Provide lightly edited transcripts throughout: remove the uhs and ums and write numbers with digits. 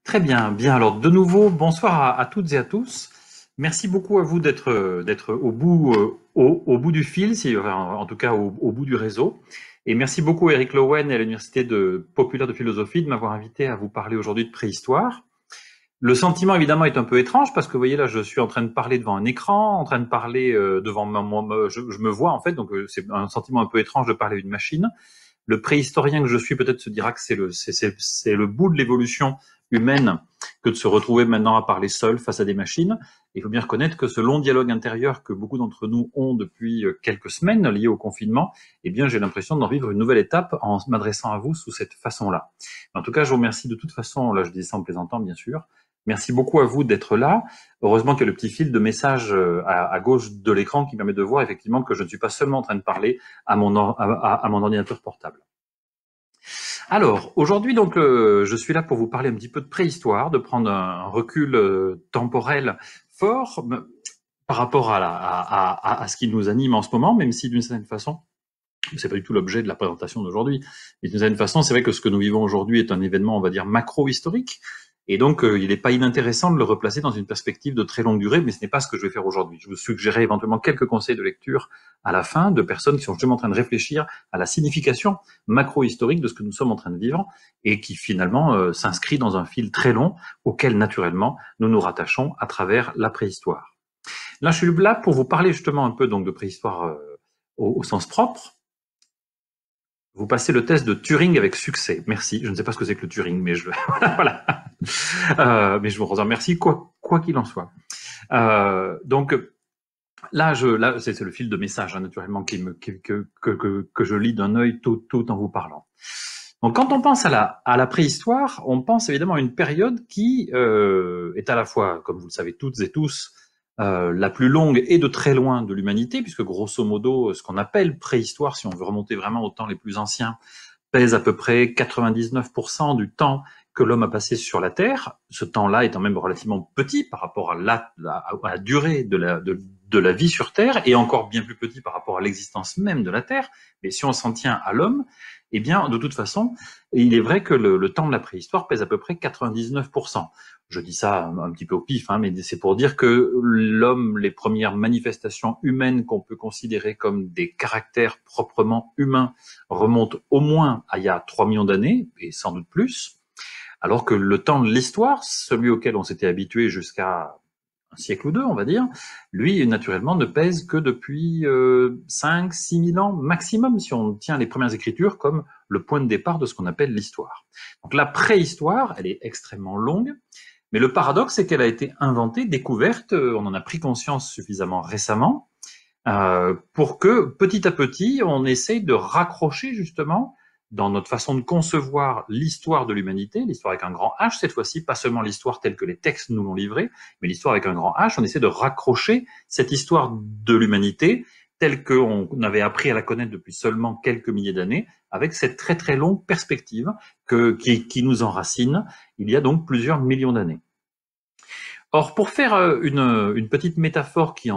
Très bien, bien. Alors de nouveau, bonsoir à toutes et à tous. Merci beaucoup à vous d'être au bout du fil, enfin, en tout cas au bout du réseau. Et merci beaucoup à Eric Lowen et à l'Université populaire de philosophie de m'avoir invité à vous parler aujourd'hui de préhistoire. Le sentiment évidemment est un peu étrange parce que vous voyez là, je suis en train de parler devant un écran, en train de parler devant je me vois en fait, donc c'est un sentiment un peu étrange de parler à une machine. Le préhistorien que je suis peut-être se dira que c'est le bout de l'évolution humaine que de se retrouver maintenant à parler seul face à des machines. Il faut bien reconnaître que ce long dialogue intérieur que beaucoup d'entre nous ont depuis quelques semaines lié au confinement, eh bien, j'ai l'impression d'en vivre une nouvelle étape en m'adressant à vous sous cette façon-là. En tout cas, je vous remercie de toute façon, là je dis ça en plaisantant bien sûr. Merci beaucoup à vous d'être là. Heureusement qu'il y a le petit fil de message à gauche de l'écran qui permet de voir effectivement que je ne suis pas seulement en train de parler à mon ordinateur portable. Alors, aujourd'hui, donc, je suis là pour vous parler un petit peu de préhistoire, de prendre un recul temporel fort par rapport à ce qui nous anime en ce moment, même si d'une certaine façon, c'est pas du tout l'objet de la présentation d'aujourd'hui, mais d'une certaine façon, c'est vrai que ce que nous vivons aujourd'hui est un événement, on va dire, macro-historique, et donc il n'est pas inintéressant de le replacer dans une perspective de très longue durée, mais ce n'est pas ce que je vais faire aujourd'hui. Je vous suggérerai éventuellement quelques conseils de lecture à la fin de personnes qui sont justement en train de réfléchir à la signification macro-historique de ce que nous sommes en train de vivre et qui finalement s'inscrit dans un fil très long auquel naturellement nous nous rattachons à travers la préhistoire. Là, je suis là pour vous parler justement un peu donc de préhistoire au sens propre. Vous passez le test de Turing avec succès. Merci. Je ne sais pas ce que c'est que le Turing, mais voilà. Mais je vous remercie quoi qu'il en soit. Donc là, c'est le fil de message hein, naturellement que je lis d'un œil tout en vous parlant. Donc quand on pense à la préhistoire, on pense évidemment à une période qui est à la fois, comme vous le savez toutes et tous, la plus longue et de très loin de l'humanité, puisque grosso modo, ce qu'on appelle préhistoire, si on veut remonter vraiment aux temps les plus anciens, pèse à peu près 99% du temps que l'homme a passé sur la Terre. Ce temps-là étant même relativement petit par rapport à la durée de la vie sur Terre, et encore bien plus petit par rapport à l'existence même de la Terre. Mais si on s'en tient à l'homme, eh bien, de toute façon, il est vrai que le temps de la préhistoire pèse à peu près 99%. Je dis ça un petit peu au pif, hein, mais c'est pour dire que l'homme, les premières manifestations humaines qu'on peut considérer comme des caractères proprement humains remontent au moins à il y a 3 millions d'années, et sans doute plus, alors que le temps de l'histoire, celui auquel on s'était habitué jusqu'à un siècle ou deux, on va dire, lui, naturellement, ne pèse que depuis 5-6 000 ans maximum, si on tient les premières écritures comme le point de départ de ce qu'on appelle l'histoire. Donc la préhistoire, elle est extrêmement longue, mais le paradoxe, c'est qu'elle a été inventée, découverte, on en a pris conscience suffisamment récemment, pour que petit à petit, on essaye de raccrocher justement dans notre façon de concevoir l'histoire de l'humanité, l'histoire avec un grand H cette fois-ci, pas seulement l'histoire telle que les textes nous l'ont livrée, mais l'histoire avec un grand H, on essaie de raccrocher cette histoire de l'humanité telle qu'on avait appris à la connaître depuis seulement quelques milliers d'années, avec cette très très longue perspective qui nous enracine il y a donc plusieurs millions d'années. Or, pour faire une petite métaphore qui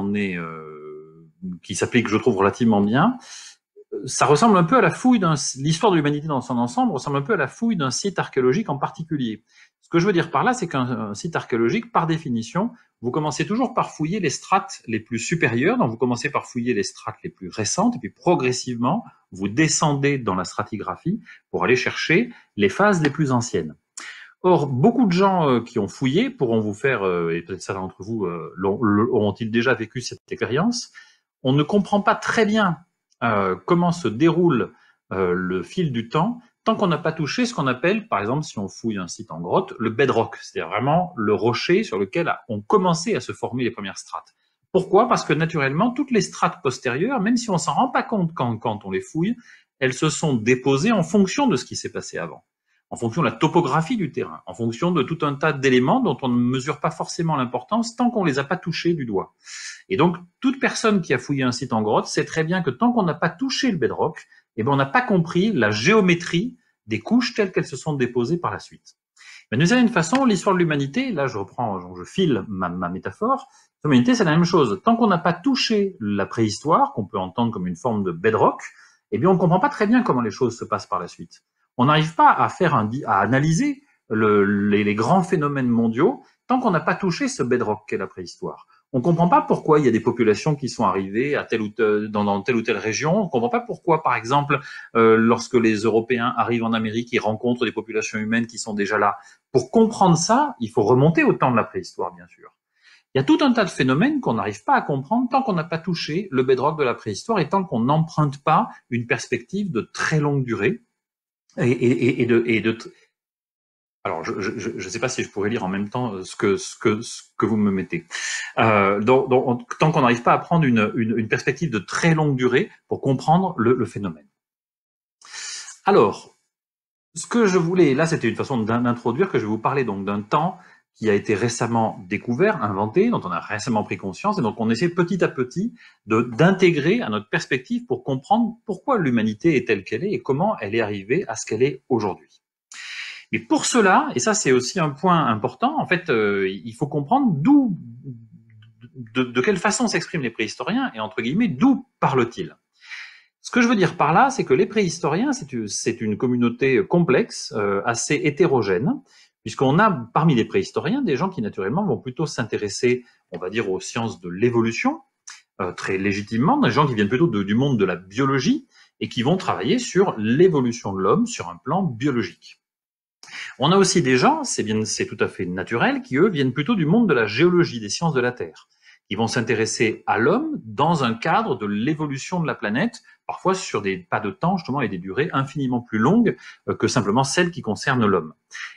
s'applique, je trouve, relativement bien, ça ressemble un peu à la fouille l'histoire de l'humanité dans son ensemble ressemble un peu à la fouille d'un site archéologique en particulier. Ce que je veux dire par là, c'est qu'un site archéologique, par définition, vous commencez toujours par fouiller les strates les plus supérieures, donc vous commencez par fouiller les strates les plus récentes, et puis progressivement, vous descendez dans la stratigraphie pour aller chercher les phases les plus anciennes. Or, beaucoup de gens qui ont fouillé pourront vous faire, et peut-être certains d'entre vous auront-ils déjà vécu cette expérience, on ne comprend pas très bien comment se déroule le fil du temps tant qu'on n'a pas touché ce qu'on appelle, par exemple, si on fouille un site en grotte, le bedrock, c'est-à-dire vraiment le rocher sur lequel ont commencé à se former les premières strates. Pourquoi? Parce que naturellement, toutes les strates postérieures, même si on s'en rend pas compte quand on les fouille, elles se sont déposées en fonction de ce qui s'est passé avant, en fonction de la topographie du terrain, en fonction de tout un tas d'éléments dont on ne mesure pas forcément l'importance tant qu'on les a pas touchés du doigt. Et donc, toute personne qui a fouillé un site en grotte sait très bien que tant qu'on n'a pas touché le bedrock, eh ben, on n'a pas compris la géométrie des couches telles qu'elles se sont déposées par la suite. Mais d'une certaine façon, l'histoire de l'humanité, là je file ma métaphore, l'humanité c'est la même chose. Tant qu'on n'a pas touché la préhistoire, qu'on peut entendre comme une forme de bedrock, eh bien on ne comprend pas très bien comment les choses se passent par la suite. On n'arrive pas à analyser les grands phénomènes mondiaux tant qu'on n'a pas touché ce bedrock qu'est la préhistoire. On ne comprend pas pourquoi il y a des populations qui sont arrivées à dans telle ou telle région. On ne comprend pas pourquoi, par exemple, lorsque les Européens arrivent en Amérique, ils rencontrent des populations humaines qui sont déjà là. Pour comprendre ça, il faut remonter au temps de la préhistoire, bien sûr. Il y a tout un tas de phénomènes qu'on n'arrive pas à comprendre tant qu'on n'a pas touché le bedrock de la préhistoire et tant qu'on n'emprunte pas une perspective de très longue durée alors, je ne sais pas si je pourrais lire en même temps ce que vous me mettez. Tant qu'on n'arrive pas à prendre une perspective de très longue durée pour comprendre le phénomène. Alors, ce que je voulais, là c'était une façon d'introduire que je vais vous parler donc d'un temps qui a été récemment découvert, inventé, dont on a récemment pris conscience, et donc on essaie petit à petit d'intégrer à notre perspective pour comprendre pourquoi l'humanité est telle qu'elle est et comment elle est arrivée à ce qu'elle est aujourd'hui. Mais pour cela, et ça c'est aussi un point important, en fait, il faut comprendre de quelle façon s'expriment les préhistoriens et entre guillemets, d'où parlent-ils. Ce que je veux dire par là, c'est que les préhistoriens, c'est une communauté complexe, assez hétérogène, puisqu'on a parmi les préhistoriens des gens qui naturellement vont plutôt s'intéresser, on va dire, aux sciences de l'évolution, très légitimement, des gens qui viennent plutôt du monde de la biologie et qui vont travailler sur l'évolution de l'homme sur un plan biologique. On a aussi des gens, c'est tout à fait naturel, qui eux viennent plutôt du monde de la géologie, des sciences de la Terre. Ils vont s'intéresser à l'homme dans un cadre de l'évolution de la planète, parfois sur des pas de temps justement et des durées infiniment plus longues que simplement celles qui concernent l'homme.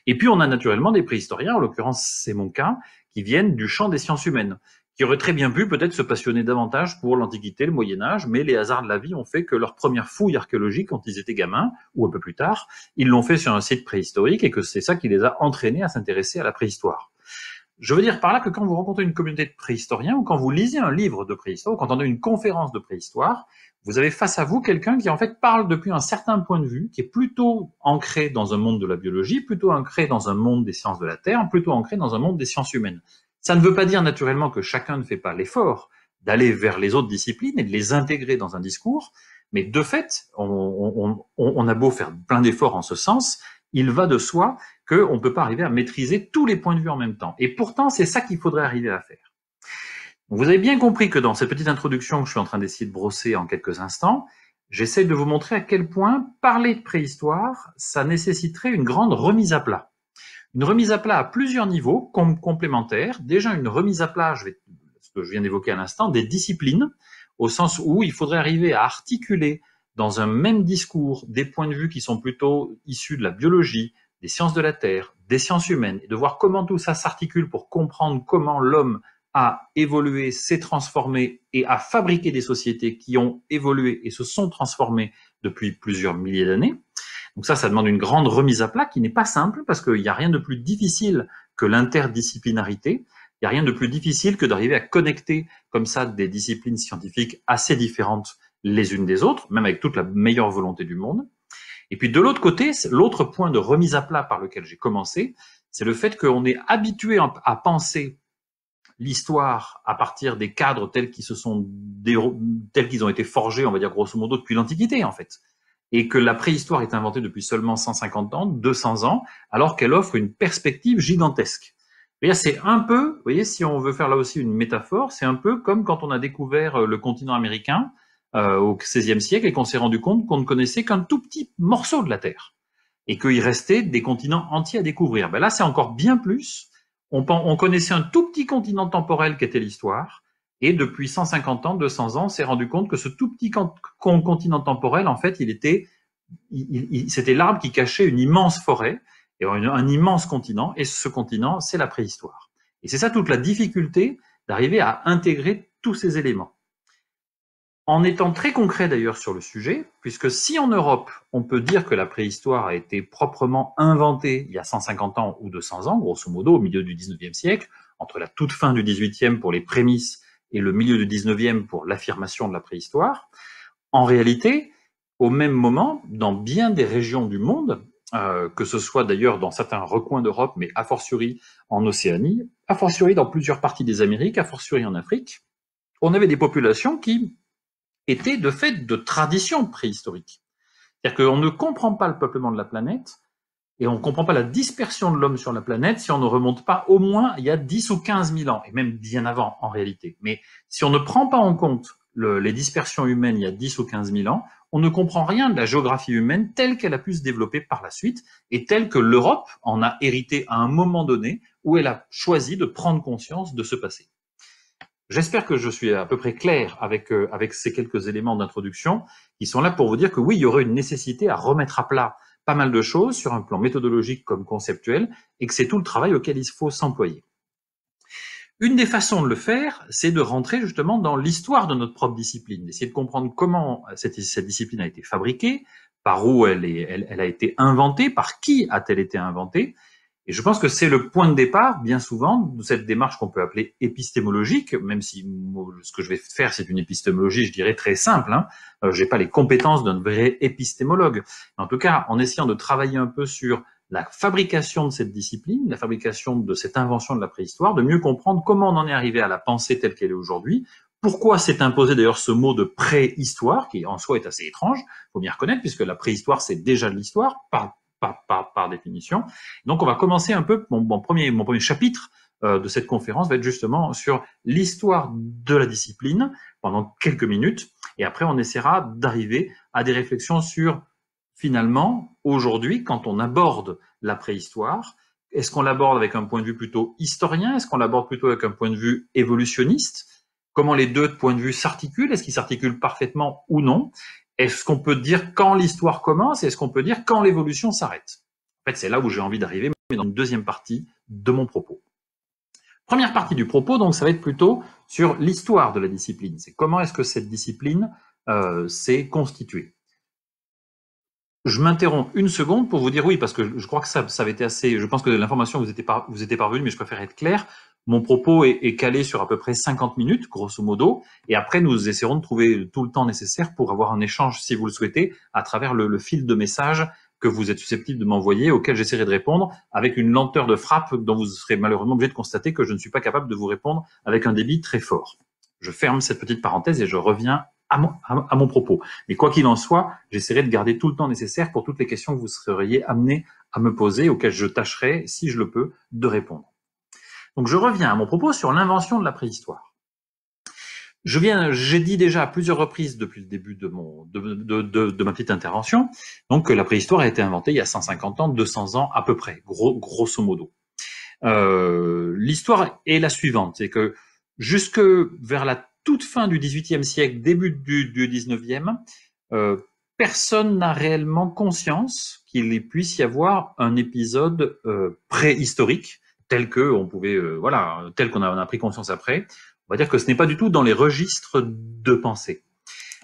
Et puis on a naturellement des préhistoriens, en l'occurrence c'est mon cas, qui viennent du champ des sciences humaines, qui auraient très bien pu peut-être se passionner davantage pour l'Antiquité, le Moyen-Âge, mais les hasards de la vie ont fait que leur première fouille archéologique, quand ils étaient gamins, ou un peu plus tard, ils l'ont fait sur un site préhistorique et que c'est ça qui les a entraînés à s'intéresser à la préhistoire. Je veux dire par là que quand vous rencontrez une communauté de préhistoriens ou quand vous lisez un livre de préhistoire ou quand on a une conférence de préhistoire, vous avez face à vous quelqu'un qui en fait parle depuis un certain point de vue, qui est plutôt ancré dans un monde de la biologie, plutôt ancré dans un monde des sciences de la Terre, plutôt ancré dans un monde des sciences humaines. Ça ne veut pas dire naturellement que chacun ne fait pas l'effort d'aller vers les autres disciplines et de les intégrer dans un discours, mais de fait, on a beau faire plein d'efforts en ce sens, il va de soi qu'on ne peut pas arriver à maîtriser tous les points de vue en même temps. Et pourtant, c'est ça qu'il faudrait arriver à faire. Donc, vous avez bien compris que dans cette petite introduction que je suis en train d'essayer de brosser en quelques instants, j'essaie de vous montrer à quel point parler de préhistoire, ça nécessiterait une grande remise à plat. Une remise à plat à plusieurs niveaux complémentaires. Déjà une remise à plat, ce que je viens d'évoquer à l'instant, des disciplines, au sens où il faudrait arriver à articuler dans un même discours des points de vue qui sont plutôt issus de la biologie, des sciences de la Terre, des sciences humaines, et de voir comment tout ça s'articule pour comprendre comment l'homme a évolué, s'est transformé et a fabriqué des sociétés qui ont évolué et se sont transformées depuis plusieurs milliers d'années. Donc ça demande une grande remise à plat qui n'est pas simple parce qu'il n'y a rien de plus difficile que l'interdisciplinarité. Il n'y a rien de plus difficile que d'arriver à connecter comme ça des disciplines scientifiques assez différentes les unes des autres, même avec toute la meilleure volonté du monde. Et puis de l'autre côté, l'autre point de remise à plat par lequel j'ai commencé, c'est le fait qu'on est habitué à penser l'histoire à partir des cadres tels qu'ils ont été forgés, on va dire grosso modo, depuis l'Antiquité en fait. Et que la préhistoire est inventée depuis seulement 150 ans, 200 ans, alors qu'elle offre une perspective gigantesque. C'est un peu, vous voyez, si on veut faire là aussi une métaphore, c'est un peu comme quand on a découvert le continent américain au XVIe siècle et qu'on s'est rendu compte qu'on ne connaissait qu'un tout petit morceau de la Terre et qu'il restait des continents entiers à découvrir. Là, c'est encore bien plus. On connaissait un tout petit continent temporel qu'était l'histoire et depuis 150 ans, 200 ans, on s'est rendu compte que ce tout petit continent temporel, en fait, c'était l'arbre qui cachait une immense forêt et un immense continent, et ce continent, c'est la préhistoire. Et c'est ça toute la difficulté d'arriver à intégrer tous ces éléments. En étant très concret d'ailleurs sur le sujet, puisque si en Europe, on peut dire que la préhistoire a été proprement inventée il y a 150 ans ou 200 ans, grosso modo, au milieu du 19e siècle, entre la toute fin du 18e pour les prémices et le milieu du 19e pour l'affirmation de la préhistoire, en réalité, au même moment, dans bien des régions du monde, que ce soit d'ailleurs dans certains recoins d'Europe, mais a fortiori en Océanie, a fortiori dans plusieurs parties des Amériques, a fortiori en Afrique, on avait des populations qui étaient de fait de traditions préhistoriques. C'est-à-dire qu'on ne comprend pas le peuplement de la planète, et on ne comprend pas la dispersion de l'homme sur la planète si on ne remonte pas au moins il y a 10 ou 15 000 ans, et même bien avant en réalité. Mais si on ne prend pas en compte les dispersions humaines il y a 10 ou 15 000 ans, on ne comprend rien de la géographie humaine telle qu'elle a pu se développer par la suite et telle que l'Europe en a hérité à un moment donné où elle a choisi de prendre conscience de ce passé. J'espère que je suis à peu près clair avec ces quelques éléments d'introduction qui sont là pour vous dire que oui, il y aurait une nécessité à remettre à plat pas mal de choses sur un plan méthodologique comme conceptuel et que c'est tout le travail auquel il faut s'employer. Une des façons de le faire, c'est de rentrer justement dans l'histoire de notre propre discipline, d'essayer de comprendre comment cette discipline a été fabriquée, par où elle a été inventée, par qui a-t-elle été inventée. Et je pense que c'est le point de départ, bien souvent, de cette démarche qu'on peut appeler épistémologique, même si ce que je vais faire, c'est une épistémologie, je dirais, très simple. J'ai pas les compétences d'un vrai épistémologue. En tout cas, en essayant de travailler un peu sur la fabrication de cette discipline, la fabrication de cette invention de la préhistoire, de mieux comprendre comment on en est arrivé à la pensée telle qu'elle est aujourd'hui, pourquoi s'est imposé d'ailleurs ce mot de préhistoire, qui en soi est assez étrange, il faut bien reconnaître, puisque la préhistoire, c'est déjà de l'histoire, par définition. Donc on va commencer un peu, mon premier chapitre de cette conférence va être justement sur l'histoire de la discipline pendant quelques minutes, et après on essaiera d'arriver à des réflexions sur finalement, aujourd'hui, quand on aborde la préhistoire, est-ce qu'on l'aborde avec un point de vue plutôt historien? Est-ce qu'on l'aborde plutôt avec un point de vue évolutionniste? Comment les deux points de vue s'articulent? Est-ce qu'ils s'articulent parfaitement ou non? Est-ce qu'on peut dire quand l'histoire commence? Et est-ce qu'on peut dire quand l'évolution s'arrête? En fait, c'est là où j'ai envie d'arriver, mais dans une deuxième partie de mon propos. Première partie du propos, donc, ça va être plutôt sur l'histoire de la discipline. C'est comment est-ce que cette discipline s'est constituée. Je m'interromps une seconde pour vous dire oui, parce que je crois que ça avait été assez. Je pense que l'information vous était parvenue, mais je préfère être clair. Mon propos est calé sur à peu près 50 minutes, grosso modo, et après nous essaierons de trouver tout le temps nécessaire pour avoir un échange, si vous le souhaitez, à travers le fil de messages que vous êtes susceptible de m'envoyer, auquel j'essaierai de répondre avec une lenteur de frappe dont vous serez malheureusement obligé de constater que je ne suis pas capable de vous répondre avec un débit très fort. Je ferme cette petite parenthèse et je reviens à mon propos. Mais quoi qu'il en soit, j'essaierai de garder tout le temps nécessaire pour toutes les questions que vous seriez amenés à me poser, auxquelles je tâcherai, si je le peux, de répondre. Donc je reviens à mon propos sur l'invention de la préhistoire. J'ai dit déjà à plusieurs reprises depuis le début de ma petite intervention, donc que la préhistoire a été inventée il y a 150 ans, 200 ans à peu près, grosso modo. L'histoire est la suivante, c'est que jusque vers la toute fin du XVIIIe siècle, début du XIXe, personne n'a réellement conscience qu'il puisse y avoir un épisode préhistorique tel qu'on a pris conscience après. On va dire que ce n'est pas du tout dans les registres de pensée.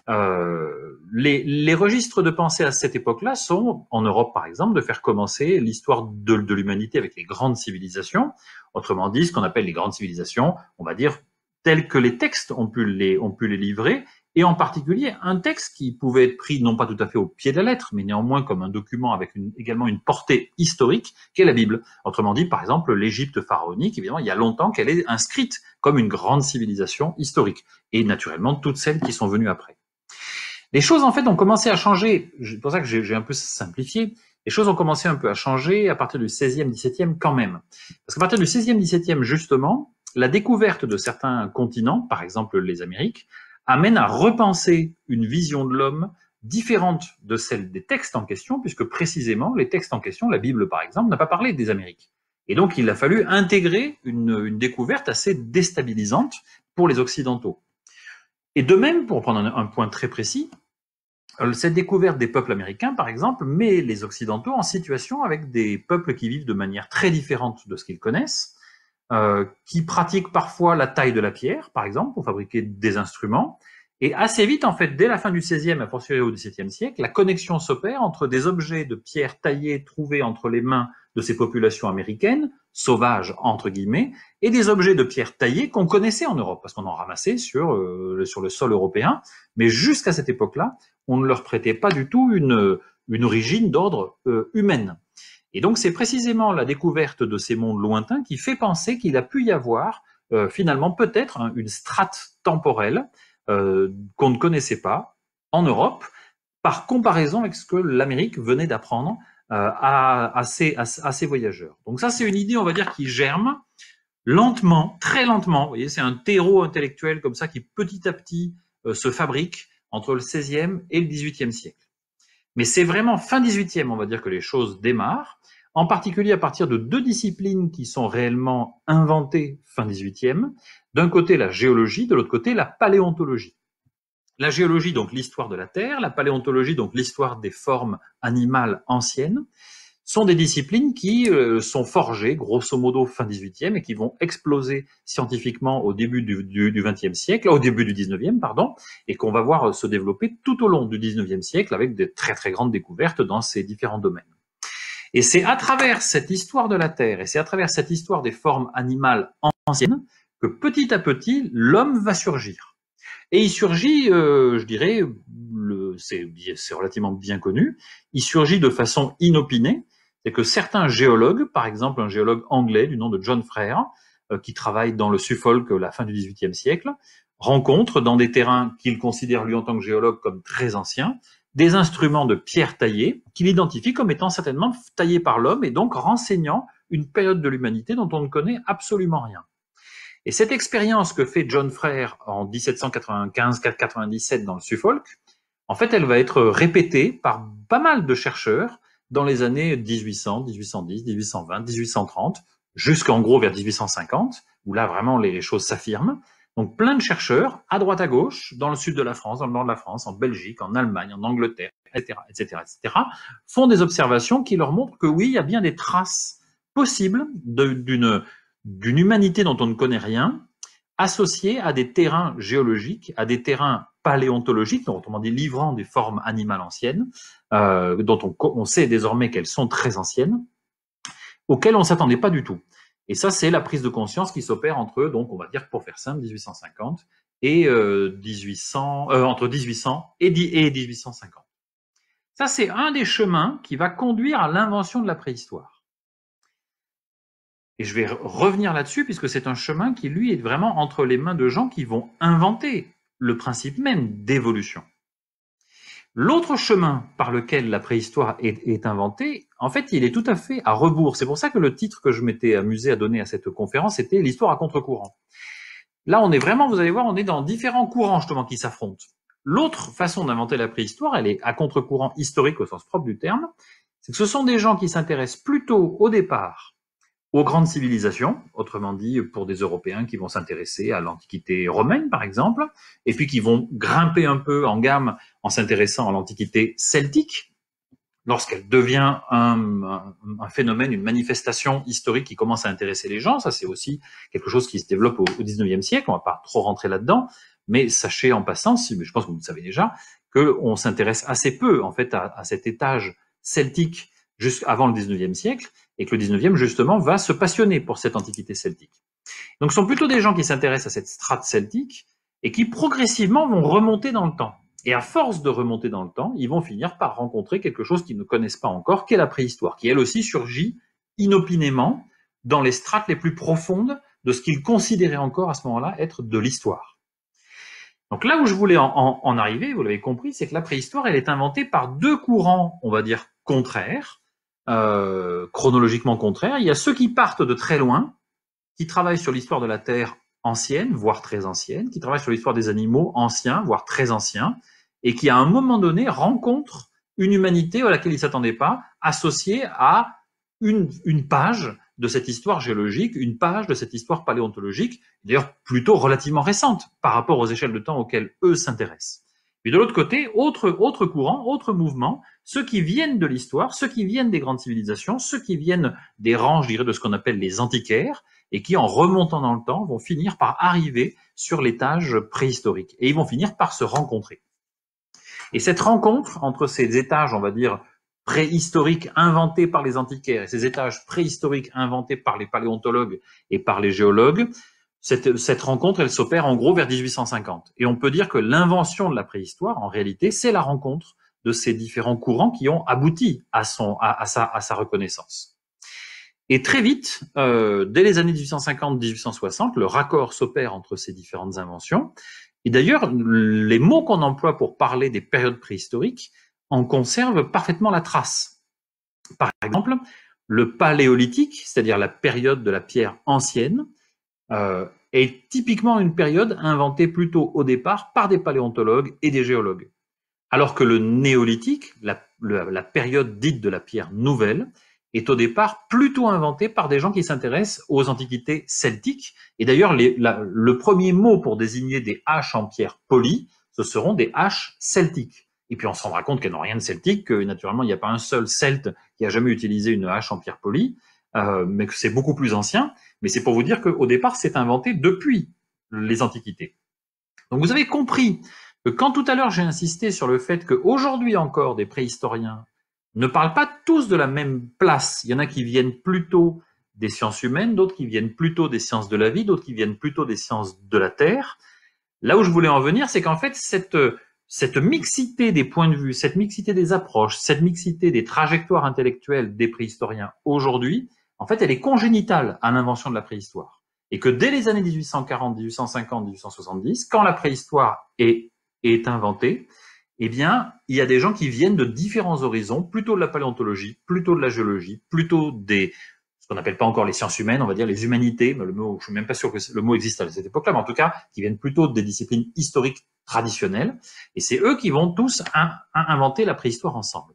Les registres de pensée à cette époque-là sont, en Europe par exemple, de faire commencer l'histoire de l'humanité avec les grandes civilisations. Autrement dit, ce qu'on appelle les grandes civilisations, on va dire tels que les textes ont pu les livrer, et en particulier un texte qui pouvait être pris non pas tout à fait au pied de la lettre, mais néanmoins comme un document avec également une portée historique, qu'est la Bible. Autrement dit, par exemple, l'Égypte pharaonique, évidemment, il y a longtemps qu'elle est inscrite comme une grande civilisation historique, et naturellement toutes celles qui sont venues après. Les choses, en fait, ont commencé à changer, c'est pour ça que j'ai un peu simplifié, les choses ont commencé un peu à changer à partir du 16e, 17e quand même. Parce qu'à partir du 16e, 17e, justement, la découverte de certains continents, par exemple les Amériques, amène à repenser une vision de l'homme différente de celle des textes en question, puisque précisément, les textes en question, la Bible par exemple, n'a pas parlé des Amériques. Et donc, il a fallu intégrer une découverte assez déstabilisante pour les Occidentaux. Et de même, pour prendre un point très précis, cette découverte des peuples américains, par exemple, met les Occidentaux en situation avec des peuples qui vivent de manière très différente de ce qu'ils connaissent, qui pratiquent parfois la taille de la pierre, par exemple, pour fabriquer des instruments. Et assez vite, en fait, dès la fin du XVIe, à fortiori au XVIIe siècle, la connexion s'opère entre des objets de pierre taillés trouvés entre les mains de ces populations américaines, sauvages entre guillemets, et des objets de pierre taillés qu'on connaissait en Europe, parce qu'on en ramassait sur le sol européen, mais jusqu'à cette époque-là, on ne leur prêtait pas du tout une origine d'ordre humaine. Et donc c'est précisément la découverte de ces mondes lointains qui fait penser qu'il a pu y avoir finalement peut-être une strate temporelle qu'on ne connaissait pas en Europe, par comparaison avec ce que l'Amérique venait d'apprendre à ces voyageurs. Donc ça, c'est une idée, on va dire, qui germe lentement, très lentement. Vous voyez, c'est un terreau intellectuel comme ça qui petit à petit se fabrique entre le XVIe et le XVIIIe siècle. Mais c'est vraiment fin XVIIIe, on va dire, que les choses démarrent, en particulier à partir de deux disciplines qui sont réellement inventées fin XVIIIe. D'un côté, la géologie, de l'autre côté, la paléontologie. La géologie, donc l'histoire de la Terre, la paléontologie, donc l'histoire des formes animales anciennes, sont des disciplines qui sont forgées, grosso modo, fin XVIIIe, et qui vont exploser scientifiquement au début du XXe siècle, au début du XIXe, pardon, et qu'on va voir se développer tout au long du XIXe siècle avec de très très grandes découvertes dans ces différents domaines. Et c'est à travers cette histoire de la Terre, et c'est à travers cette histoire des formes animales anciennes, que petit à petit, l'homme va surgir. Et il surgit, je dirais, c'est relativement bien connu, il surgit de façon inopinée. C'est que certains géologues, par exemple un géologue anglais du nom de John Frere, qui travaille dans le Suffolk à la fin du XVIIIe siècle, rencontre dans des terrains qu'il considère lui en tant que géologue comme très anciens, des instruments de pierre taillée qu'il identifie comme étant certainement taillés par l'homme et donc renseignant une période de l'humanité dont on ne connaît absolument rien. Et cette expérience que fait John Frere en 1795-97 dans le Suffolk, en fait, elle va être répétée par pas mal de chercheurs dans les années 1800, 1810, 1820, 1830, jusqu'en gros vers 1850, où là vraiment les choses s'affirment. Donc plein de chercheurs, à droite à gauche, dans le sud de la France, dans le nord de la France, en Belgique, en Allemagne, en Angleterre, etc., etc., etc., font des observations qui leur montrent que oui, il y a bien des traces possibles d'une humanité dont on ne connaît rien, associée à des terrains géologiques, à des terrains paléontologiques, donc autrement dit livrant des formes animales anciennes, dont on sait désormais qu'elles sont très anciennes, auxquelles on ne s'attendait pas du tout. Et ça, c'est la prise de conscience qui s'opère entre, donc on va dire pour faire simple, 1850 et 1800, entre 1800 et 1850. Ça, c'est un des chemins qui va conduire à l'invention de la préhistoire. Et je vais revenir là-dessus, puisque c'est un chemin qui, lui, est vraiment entre les mains de gens qui vont inventer le principe même d'évolution. L'autre chemin par lequel la préhistoire est inventée, en fait, il est tout à fait à rebours. C'est pour ça que le titre que je m'étais amusé à donner à cette conférence était l'histoire à contre-courant. Là, on est vraiment, vous allez voir, on est dans différents courants justement qui s'affrontent. L'autre façon d'inventer la préhistoire, elle est à contre-courant historique au sens propre du terme, c'est que ce sont des gens qui s'intéressent plutôt au départ aux grandes civilisations, autrement dit pour des Européens qui vont s'intéresser à l'Antiquité romaine par exemple, et puis qui vont grimper un peu en gamme en s'intéressant à l'Antiquité celtique, lorsqu'elle devient un phénomène, une manifestation historique qui commence à intéresser les gens. Ça, c'est aussi quelque chose qui se développe au XIXe siècle, on ne va pas trop rentrer là-dedans, mais sachez en passant, je pense que vous le savez déjà, qu'on s'intéresse assez peu en fait à cet étage celtique jusqu'avant le XIXe siècle, et que le XIXe, justement, va se passionner pour cette antiquité celtique. Donc ce sont plutôt des gens qui s'intéressent à cette strate celtique et qui progressivement vont remonter dans le temps. Et à force de remonter dans le temps, ils vont finir par rencontrer quelque chose qu'ils ne connaissent pas encore, qui est la préhistoire, qui elle aussi surgit inopinément dans les strates les plus profondes de ce qu'ils considéraient encore à ce moment-là être de l'histoire. Donc là où je voulais en arriver, vous l'avez compris, c'est que la préhistoire, elle est inventée par deux courants, on va dire, contraires, chronologiquement contraires. Il y a ceux qui partent de très loin, qui travaillent sur l'histoire de la Terre ancienne, voire très ancienne, qui travaillent sur l'histoire des animaux anciens, voire très anciens, et qui à un moment donné rencontrent une humanité à laquelle ils ne s'attendaient pas, associée à une page de cette histoire géologique, une page de cette histoire paléontologique, d'ailleurs plutôt relativement récente par rapport aux échelles de temps auxquelles eux s'intéressent. Puis de l'autre côté, autre courant, autre mouvement, ceux qui viennent de l'histoire, ceux qui viennent des grandes civilisations, ceux qui viennent des rangs, je dirais, de ce qu'on appelle les antiquaires, et qui, en remontant dans le temps, vont finir par arriver sur l'étage préhistorique. Et ils vont finir par se rencontrer. Et cette rencontre entre ces étages, on va dire, préhistoriques inventés par les antiquaires et ces étages préhistoriques inventés par les paléontologues et par les géologues, cette rencontre, elle s'opère en gros vers 1850. Et on peut dire que l'invention de la préhistoire, en réalité, c'est la rencontre de ces différents courants qui ont abouti à sa reconnaissance. Et très vite, dès les années 1850-1860, le raccord s'opère entre ces différentes inventions. Et d'ailleurs, les mots qu'on emploie pour parler des périodes préhistoriques en conservent parfaitement la trace. Par exemple, le paléolithique, c'est-à-dire la période de la pierre ancienne, est typiquement une période inventée plutôt au départ par des paléontologues et des géologues. Alors que le néolithique, la période dite de la pierre nouvelle, est au départ plutôt inventée par des gens qui s'intéressent aux antiquités celtiques. Et d'ailleurs, le premier mot pour désigner des haches en pierre polie, ce seront des haches celtiques. Et puis on se rendra compte qu'elles n'ont rien de celtique, que naturellement il n'y a pas un seul celte qui a jamais utilisé une hache en pierre polie, mais que c'est beaucoup plus ancien. Mais c'est pour vous dire qu'au départ, c'est inventé depuis les antiquités. Donc vous avez compris que quand tout à l'heure j'ai insisté sur le fait qu'aujourd'hui encore des préhistoriens ne parlent pas tous de la même place. Il y en a qui viennent plutôt des sciences humaines, d'autres qui viennent plutôt des sciences de la vie, d'autres qui viennent plutôt des sciences de la Terre. Là où je voulais en venir, c'est qu'en fait, cette mixité des points de vue, cette mixité des approches, cette mixité des trajectoires intellectuelles des préhistoriens aujourd'hui, en fait, elle est congénitale à l'invention de la préhistoire. Et que dès les années 1840, 1850, 1870, quand la préhistoire est inventée, eh bien, il y a des gens qui viennent de différents horizons, plutôt de la paléontologie, plutôt de la géologie, plutôt ce qu'on n'appelle pas encore les sciences humaines, on va dire les humanités, mais le mot, je suis même pas sûr que le mot existe à cette époque-là, mais en tout cas, qui viennent plutôt des disciplines historiques traditionnelles, et c'est eux qui vont tous inventer la préhistoire ensemble.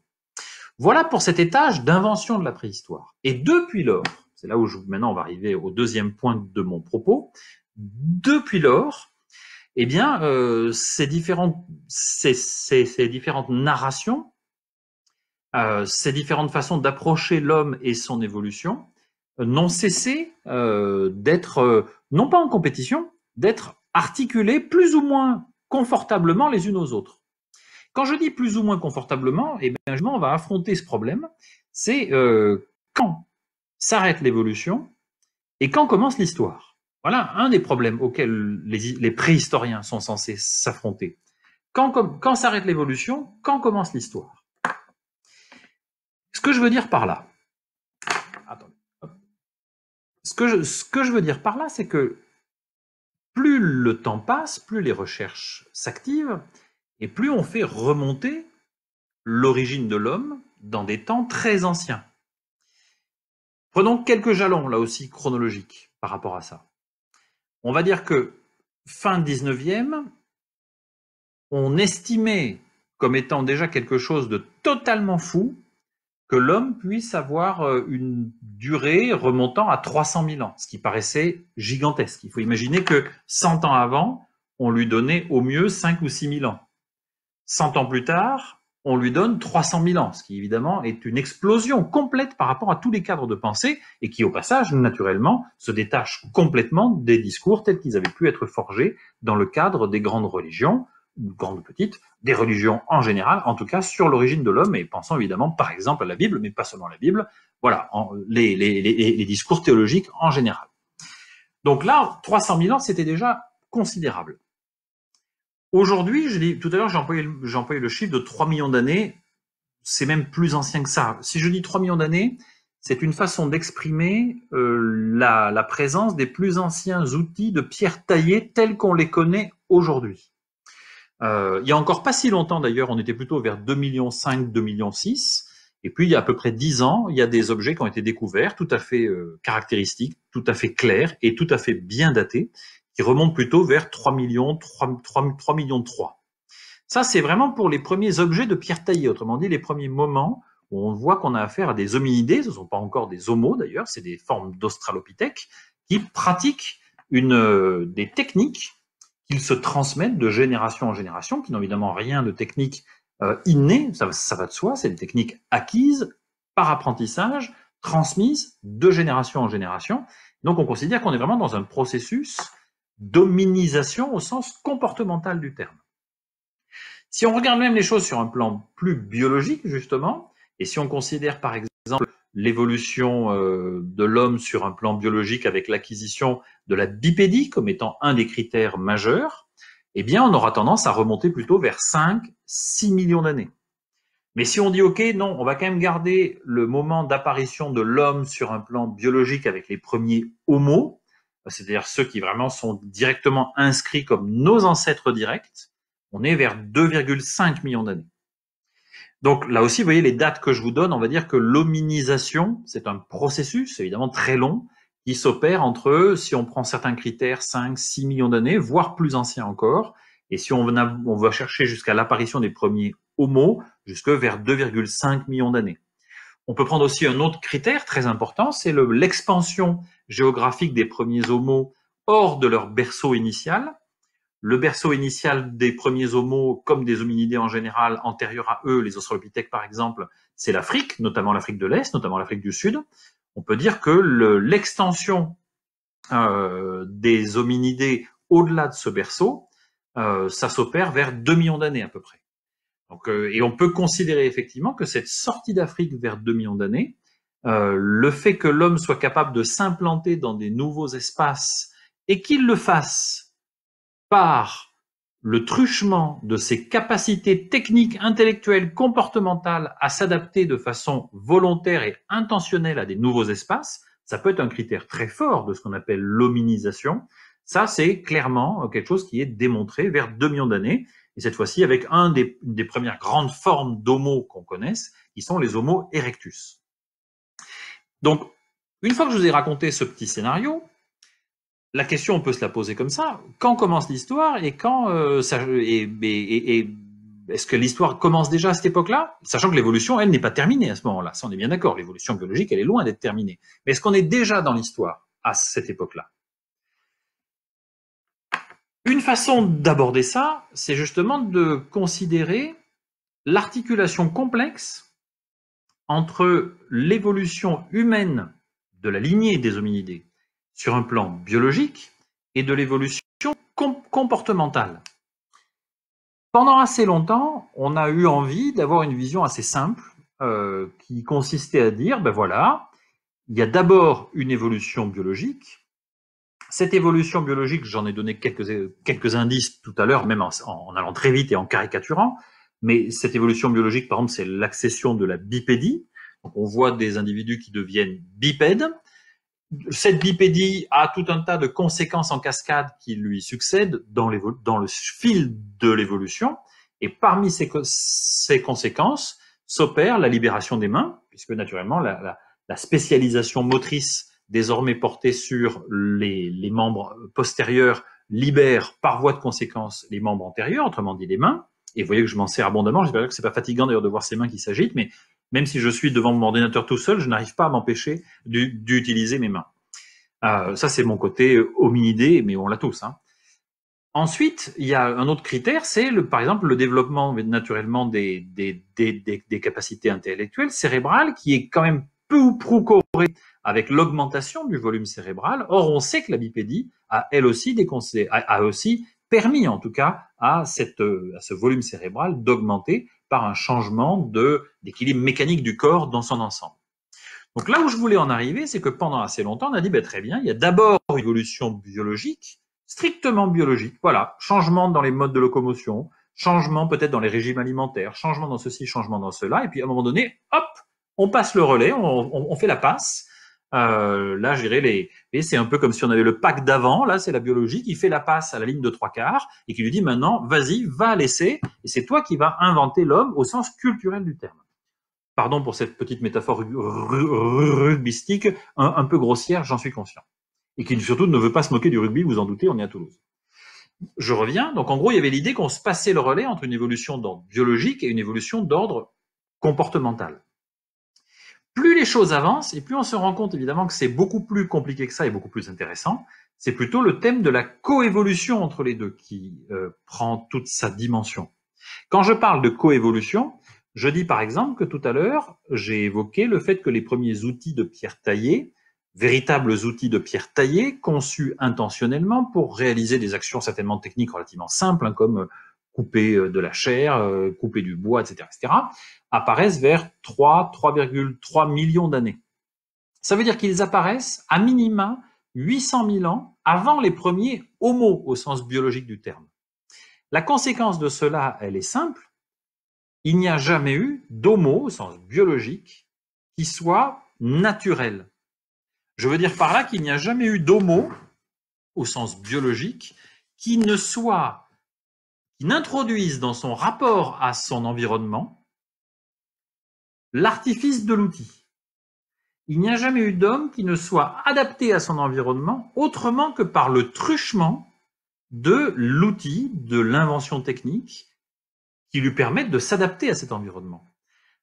Voilà pour cet étage d'invention de la préhistoire. Et depuis lors, c'est là où maintenant on va arriver au deuxième point de mon propos, depuis lors, eh bien, ces différentes narrations, ces différentes façons d'approcher l'homme et son évolution n'ont cessé d'être, non pas en compétition, d'être articulées plus ou moins confortablement les unes aux autres. Quand je dis plus ou moins confortablement, eh bien, on va affronter ce problème, c'est quand s'arrête l'évolution et quand commence l'histoire. Voilà un des problèmes auxquels les préhistoriens sont censés s'affronter. Quand s'arrête l'évolution, quand commence l'histoire? Ce que je veux dire par là, attendez, ce que je veux dire par là, c'est que plus le temps passe, plus les recherches s'activent, et plus on fait remonter l'origine de l'homme dans des temps très anciens. Prenons quelques jalons, là aussi, chronologiques par rapport à ça. On va dire que fin 19e, on estimait comme étant déjà quelque chose de totalement fou que l'homme puisse avoir une durée remontant à 300 000 ans, ce qui paraissait gigantesque. Il faut imaginer que 100 ans avant, on lui donnait au mieux 5 ou 6 000 ans. 100 ans plus tard, on lui donne 300 000 ans, ce qui évidemment est une explosion complète par rapport à tous les cadres de pensée et qui au passage, naturellement, se détache complètement des discours tels qu'ils avaient pu être forgés dans le cadre des grandes religions, grandes ou petites, des religions en général, en tout cas sur l'origine de l'homme, et pensant évidemment par exemple à la Bible, mais pas seulement à la Bible, voilà, les discours théologiques en général. Donc là, 300 000 ans, c'était déjà considérable. Aujourd'hui, je dis, tout à l'heure, j'ai employé le chiffre de 3 millions d'années. C'est même plus ancien que ça. Si je dis 3 millions d'années, c'est une façon d'exprimer la présence des plus anciens outils de pierre taillée tels qu'on les connaît aujourd'hui. Il y a encore pas si longtemps d'ailleurs, on était plutôt vers 2,5 millions, 2,6 millions. Et puis il y a à peu près 10 ans, il y a des objets qui ont été découverts, tout à fait caractéristiques, tout à fait clairs et tout à fait bien datés, qui remontent plutôt vers 3 millions, 3 millions 3. Ça, c'est vraiment pour les premiers objets de pierre taillée, autrement dit, les premiers moments où on voit qu'on a affaire à des hominidés, ce ne sont pas encore des homos d'ailleurs, c'est des formes d'australopithèques, qui pratiquent des techniques qu'ils se transmettent de génération en génération, qui n'ont évidemment rien de technique innée, ça va de soi, c'est des techniques acquises par apprentissage, transmises de génération en génération. Donc on considère qu'on est vraiment dans un processus d'hominisation au sens comportemental du terme. Si on regarde même les choses sur un plan plus biologique, justement, et si on considère par exemple l'évolution de l'homme sur un plan biologique avec l'acquisition de la bipédie comme étant un des critères majeurs, eh bien, on aura tendance à remonter plutôt vers 5-6 millions d'années. Mais si on dit, OK, non, on va quand même garder le moment d'apparition de l'homme sur un plan biologique avec les premiers homos, c'est-à-dire ceux qui vraiment sont directement inscrits comme nos ancêtres directs, on est vers 2,5 millions d'années. Donc là aussi, vous voyez les dates que je vous donne, on va dire que l'hominisation, c'est un processus évidemment très long qui s'opère entre, si on prend certains critères, 5, 6 millions d'années, voire plus anciens encore. Et si on va chercher jusqu'à l'apparition des premiers Homo, jusque vers 2,5 millions d'années. On peut prendre aussi un autre critère très important, c'est l'expansion géographique des premiers Homo hors de leur berceau initial. Le berceau initial des premiers homos, comme des hominidés en général, antérieurs à eux, les australopithèques par exemple, c'est l'Afrique, notamment l'Afrique de l'Est, notamment l'Afrique du Sud. On peut dire que l'extension des hominidés au-delà de ce berceau, ça s'opère vers 2 millions d'années à peu près. Donc, et on peut considérer effectivement que cette sortie d'Afrique vers 2 millions d'années, le fait que l'homme soit capable de s'implanter dans des nouveaux espaces et qu'il le fasse par le truchement de ses capacités techniques, intellectuelles, comportementales à s'adapter de façon volontaire et intentionnelle à des nouveaux espaces, ça peut être un critère très fort de ce qu'on appelle l'hominisation. Ça, c'est clairement quelque chose qui est démontré vers 2 millions d'années, et cette fois-ci avec une des premières grandes formes d'homo qu'on connaisse, qui sont les Homo erectus. Donc, une fois que je vous ai raconté ce petit scénario, la question, on peut se la poser comme ça. Quand commence l'histoire et quand est-ce que l'histoire commence déjà à cette époque-là? Sachant que l'évolution, elle, n'est pas terminée à ce moment-là. Ça, on est bien d'accord. L'évolution biologique, elle est loin d'être terminée. Mais est-ce qu'on est déjà dans l'histoire à cette époque-là? Une façon d'aborder ça, c'est justement de considérer l'articulation complexe entre l'évolution humaine de la lignée des hominidés sur un plan biologique et de l'évolution comportementale. Pendant assez longtemps, on a eu envie d'avoir une vision assez simple qui consistait à dire, ben voilà, il y a d'abord une évolution biologique. Cette évolution biologique, j'en ai donné quelques indices tout à l'heure, même en allant très vite et en caricaturant, mais cette évolution biologique, par exemple, c'est l'accession de la bipédie. Donc on voit des individus qui deviennent bipèdes. Cette bipédie a tout un tas de conséquences en cascade qui lui succèdent dans le fil de l'évolution. Et parmi ces conséquences s'opère la libération des mains, puisque naturellement la spécialisation motrice désormais portée sur les membres postérieurs libère par voie de conséquence les membres antérieurs, autrement dit les mains. Et vous voyez que je m'en sers abondamment. J'espère que c'est pas fatigant d'ailleurs de voir ces mains qui s'agitent, mais même si je suis devant mon ordinateur tout seul, je n'arrive pas à m'empêcher d'utiliser mes mains. Ça, c'est mon côté hominidé, mais on l'a tous. Hein. Ensuite, il y a un autre critère, c'est par exemple le développement naturellement des capacités intellectuelles cérébrales, qui est quand même peu ou prou corrélé avec l'augmentation du volume cérébral. Or, on sait que la bipédie a elle aussi a aussi permis, en tout cas, à ce volume cérébral d'augmenter par un changement d'équilibre mécanique du corps dans son ensemble. Donc là où je voulais en arriver, c'est que pendant assez longtemps, on a dit, ben, très bien, il y a d'abord une évolution biologique, strictement biologique, voilà, changement dans les modes de locomotion, changement peut-être dans les régimes alimentaires, changement dans ceci, changement dans cela, et puis à un moment donné, hop, on passe le relais, on fait la passe. Là, je dirais, c'est un peu comme si on avait le pack d'avant, là, c'est la biologie qui fait la passe à la ligne de 3/4 et qui lui dit maintenant, vas-y, va à l'essai, et c'est toi qui vas inventer l'homme au sens culturel du terme. Pardon pour cette petite métaphore rugbystique, un peu grossière, j'en suis conscient. Et qui surtout ne veut pas se moquer du rugby, vous en doutez, on est à Toulouse. Je reviens, donc en gros, il y avait l'idée qu'on se passait le relais entre une évolution d'ordre biologique et une évolution d'ordre comportemental. Plus les choses avancent, et plus on se rend compte évidemment que c'est beaucoup plus compliqué que ça et beaucoup plus intéressant, c'est plutôt le thème de la coévolution entre les deux qui prend toute sa dimension. Quand je parle de coévolution, je dis par exemple que tout à l'heure, j'ai évoqué le fait que les premiers outils de pierre taillée, véritables outils de pierre taillée, conçus intentionnellement pour réaliser des actions certainement techniques relativement simples, hein, comme couper de la chair, couper du bois, etc., apparaissent vers 3,3 millions d'années. Ça veut dire qu'ils apparaissent à minima 800 000 ans avant les premiers Homo au sens biologique du terme. La conséquence de cela, elle est simple. Il n'y a jamais eu d'homo au sens biologique qui soit naturel. Je veux dire par là qu'il n'y a jamais eu d'homo au sens biologique qui n'introduise dans son rapport à son environnement l'artifice de l'outil. Il n'y a jamais eu d'homme qui ne soit adapté à son environnement autrement que par le truchement de l'outil, de l'invention technique qui lui permettent de s'adapter à cet environnement.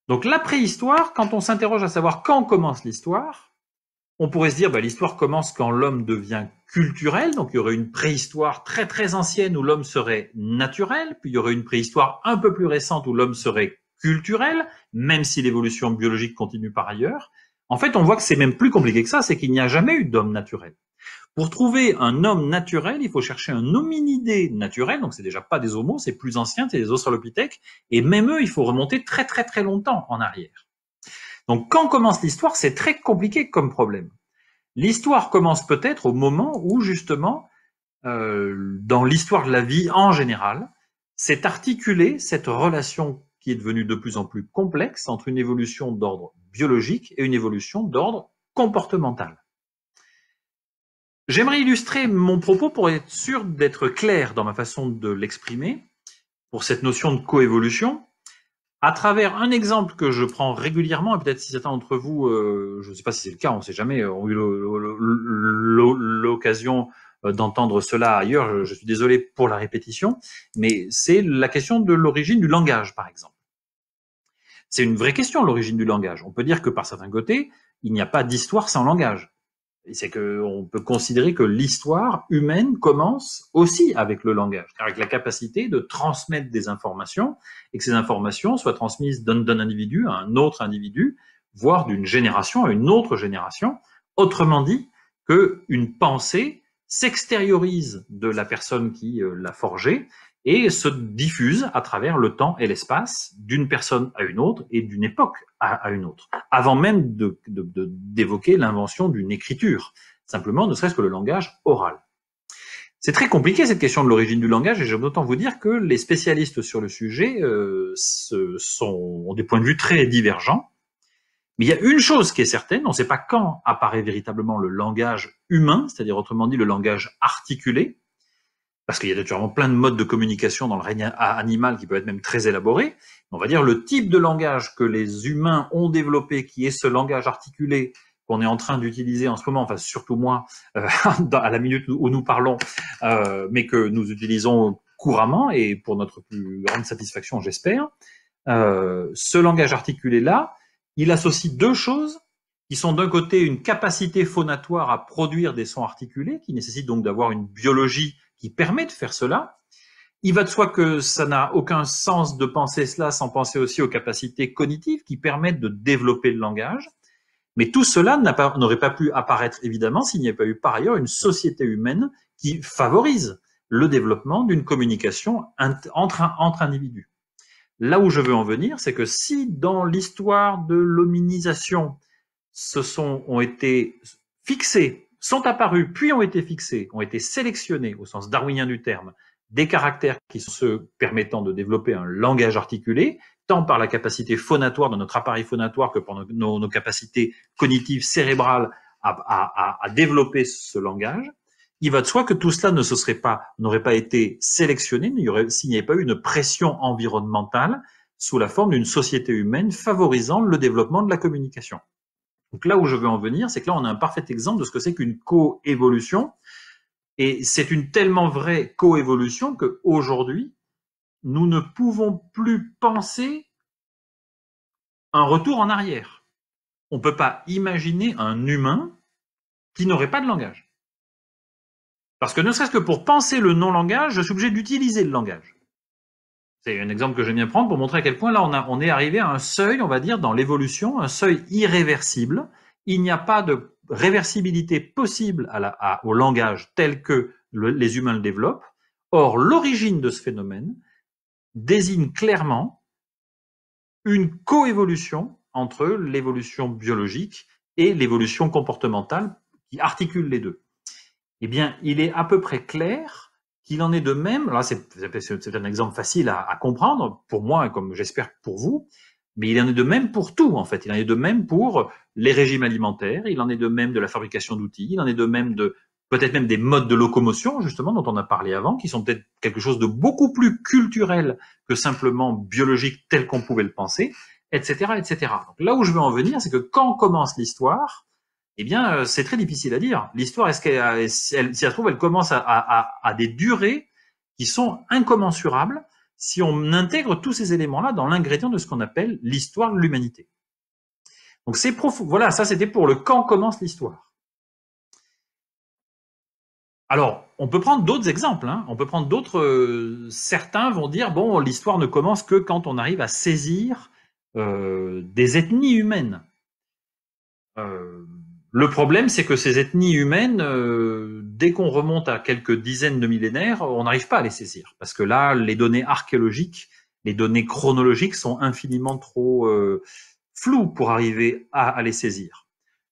Donc la préhistoire, quand on s'interroge à savoir quand commence l'histoire, on pourrait se dire l'histoire commence quand l'homme devient culturel, donc il y aurait une préhistoire très très ancienne où l'homme serait naturel, puis il y aurait une préhistoire un peu plus récente où l'homme serait culturel, même si l'évolution biologique continue par ailleurs. En fait, on voit que c'est même plus compliqué que ça, c'est qu'il n'y a jamais eu d'homme naturel. Pour trouver un homme naturel, il faut chercher un hominidé naturel, donc c'est déjà pas des homos, c'est plus ancien, c'est des australopithèques, et même eux, il faut remonter très très très longtemps en arrière. Donc quand commence l'histoire, c'est très compliqué comme problème. L'histoire commence peut-être au moment où justement, dans l'histoire de la vie en général, s'est articulée cette relation qui est devenue de plus en plus complexe entre une évolution d'ordre biologique et une évolution d'ordre comportemental. J'aimerais illustrer mon propos pour être sûr d'être clair dans ma façon de l'exprimer, pour cette notion de coévolution, à travers un exemple que je prends régulièrement, et peut-être si certains d'entre vous, je ne sais pas si c'est le cas, on ne sait jamais, ont eu l'occasion d'entendre cela ailleurs, je suis désolé pour la répétition, mais c'est la question de l'origine du langage, par exemple. C'est une vraie question, l'origine du langage. On peut dire que par certains côtés, il n'y a pas d'histoire sans langage. Et c'est qu'on peut considérer que l'histoire humaine commence aussi avec le langage, avec la capacité de transmettre des informations et que ces informations soient transmises d'un individu à un autre individu, voire d'une génération à une autre génération. Autrement dit, qu'une pensée s'extériorise de la personne qui l'a forgée et se diffuse à travers le temps et l'espace d'une personne à une autre et d'une époque à une autre, avant même d'évoquer l'invention d'une écriture, simplement ne serait-ce que le langage oral. C'est très compliqué cette question de l'origine du langage et j'aime autant vous dire que les spécialistes sur le sujet ont des points de vue très divergents. Mais il y a une chose qui est certaine, on ne sait pas quand apparaît véritablement le langage humain, c'est-à-dire autrement dit le langage articulé, parce qu'il y a naturellement plein de modes de communication dans le règne animal qui peuvent être même très élaborés. On va dire le type de langage que les humains ont développé, qui est ce langage articulé qu'on est en train d'utiliser en ce moment, enfin surtout moi, à la minute où nous parlons, mais que nous utilisons couramment et pour notre plus grande satisfaction, j'espère. Ce langage articulé-là, il associe deux choses qui sont d'un côté une capacité phonatoire à produire des sons articulés, qui nécessite donc d'avoir une biologie qui permet de faire cela. Il va de soi que ça n'a aucun sens de penser cela sans penser aussi aux capacités cognitives qui permettent de développer le langage. Mais tout cela n'aurait pas pu apparaître évidemment s'il n'y avait pas eu par ailleurs une société humaine qui favorise le développement d'une communication entre individus. Là où je veux en venir, c'est que si dans l'histoire de l'hominisation, ont été fixés, sont apparus, puis ont été fixés, ont été sélectionnés, au sens darwinien du terme, des caractères qui sont ceux permettant de développer un langage articulé, tant par la capacité phonatoire de notre appareil phonatoire que par nos capacités cognitives cérébrales à développer ce langage, il va de soi que tout cela n'aurait pas été sélectionné s'il n'y avait pas eu une pression environnementale sous la forme d'une société humaine favorisant le développement de la communication. Donc là où je veux en venir, c'est que là on a un parfait exemple de ce que c'est qu'une coévolution, et c'est une tellement vraie coévolution qu'aujourd'hui, nous ne pouvons plus penser un retour en arrière. On ne peut pas imaginer un humain qui n'aurait pas de langage. Parce que ne serait-ce que pour penser le non-langage, je suis obligé d'utiliser le langage. C'est un exemple que j'aime bien prendre pour montrer à quel point là on est arrivé à un seuil, on va dire, dans l'évolution, un seuil irréversible. Il n'y a pas de réversibilité possible au langage tel que les humains le développent. Or, l'origine de ce phénomène désigne clairement une coévolution entre l'évolution biologique et l'évolution comportementale qui articule les deux. Eh bien, il est à peu près clair qu'il en est de même, là c'est un exemple facile à comprendre, pour moi, comme j'espère pour vous, mais il en est de même pour tout, en fait. Il en est de même pour les régimes alimentaires, il en est de même de la fabrication d'outils, il en est de même peut-être même des modes de locomotion, justement, dont on a parlé avant, qui sont peut-être quelque chose de beaucoup plus culturel que simplement biologique tel qu'on pouvait le penser. etc., etc. Donc là où je veux en venir, c'est que quand commence l'histoire, eh bien, c'est très difficile à dire. L'histoire, est-ce qu'elle, si elle se trouve, elle commence à des durées qui sont incommensurables si on intègre tous ces éléments-là dans l'ingrédient de ce qu'on appelle l'histoire de l'humanité. Donc c'est profond. Voilà, ça c'était pour le quand commence l'histoire. Alors, on peut prendre d'autres exemples. Hein. On peut prendre d'autres. Certains vont dire bon, l'histoire ne commence que quand on arrive à saisir des ethnies humaines. Le problème, c'est que ces ethnies humaines, dès qu'on remonte à quelques dizaines de millénaires, on n'arrive pas à les saisir. Parce que là, les données archéologiques, les données chronologiques sont infiniment trop floues pour arriver à les saisir.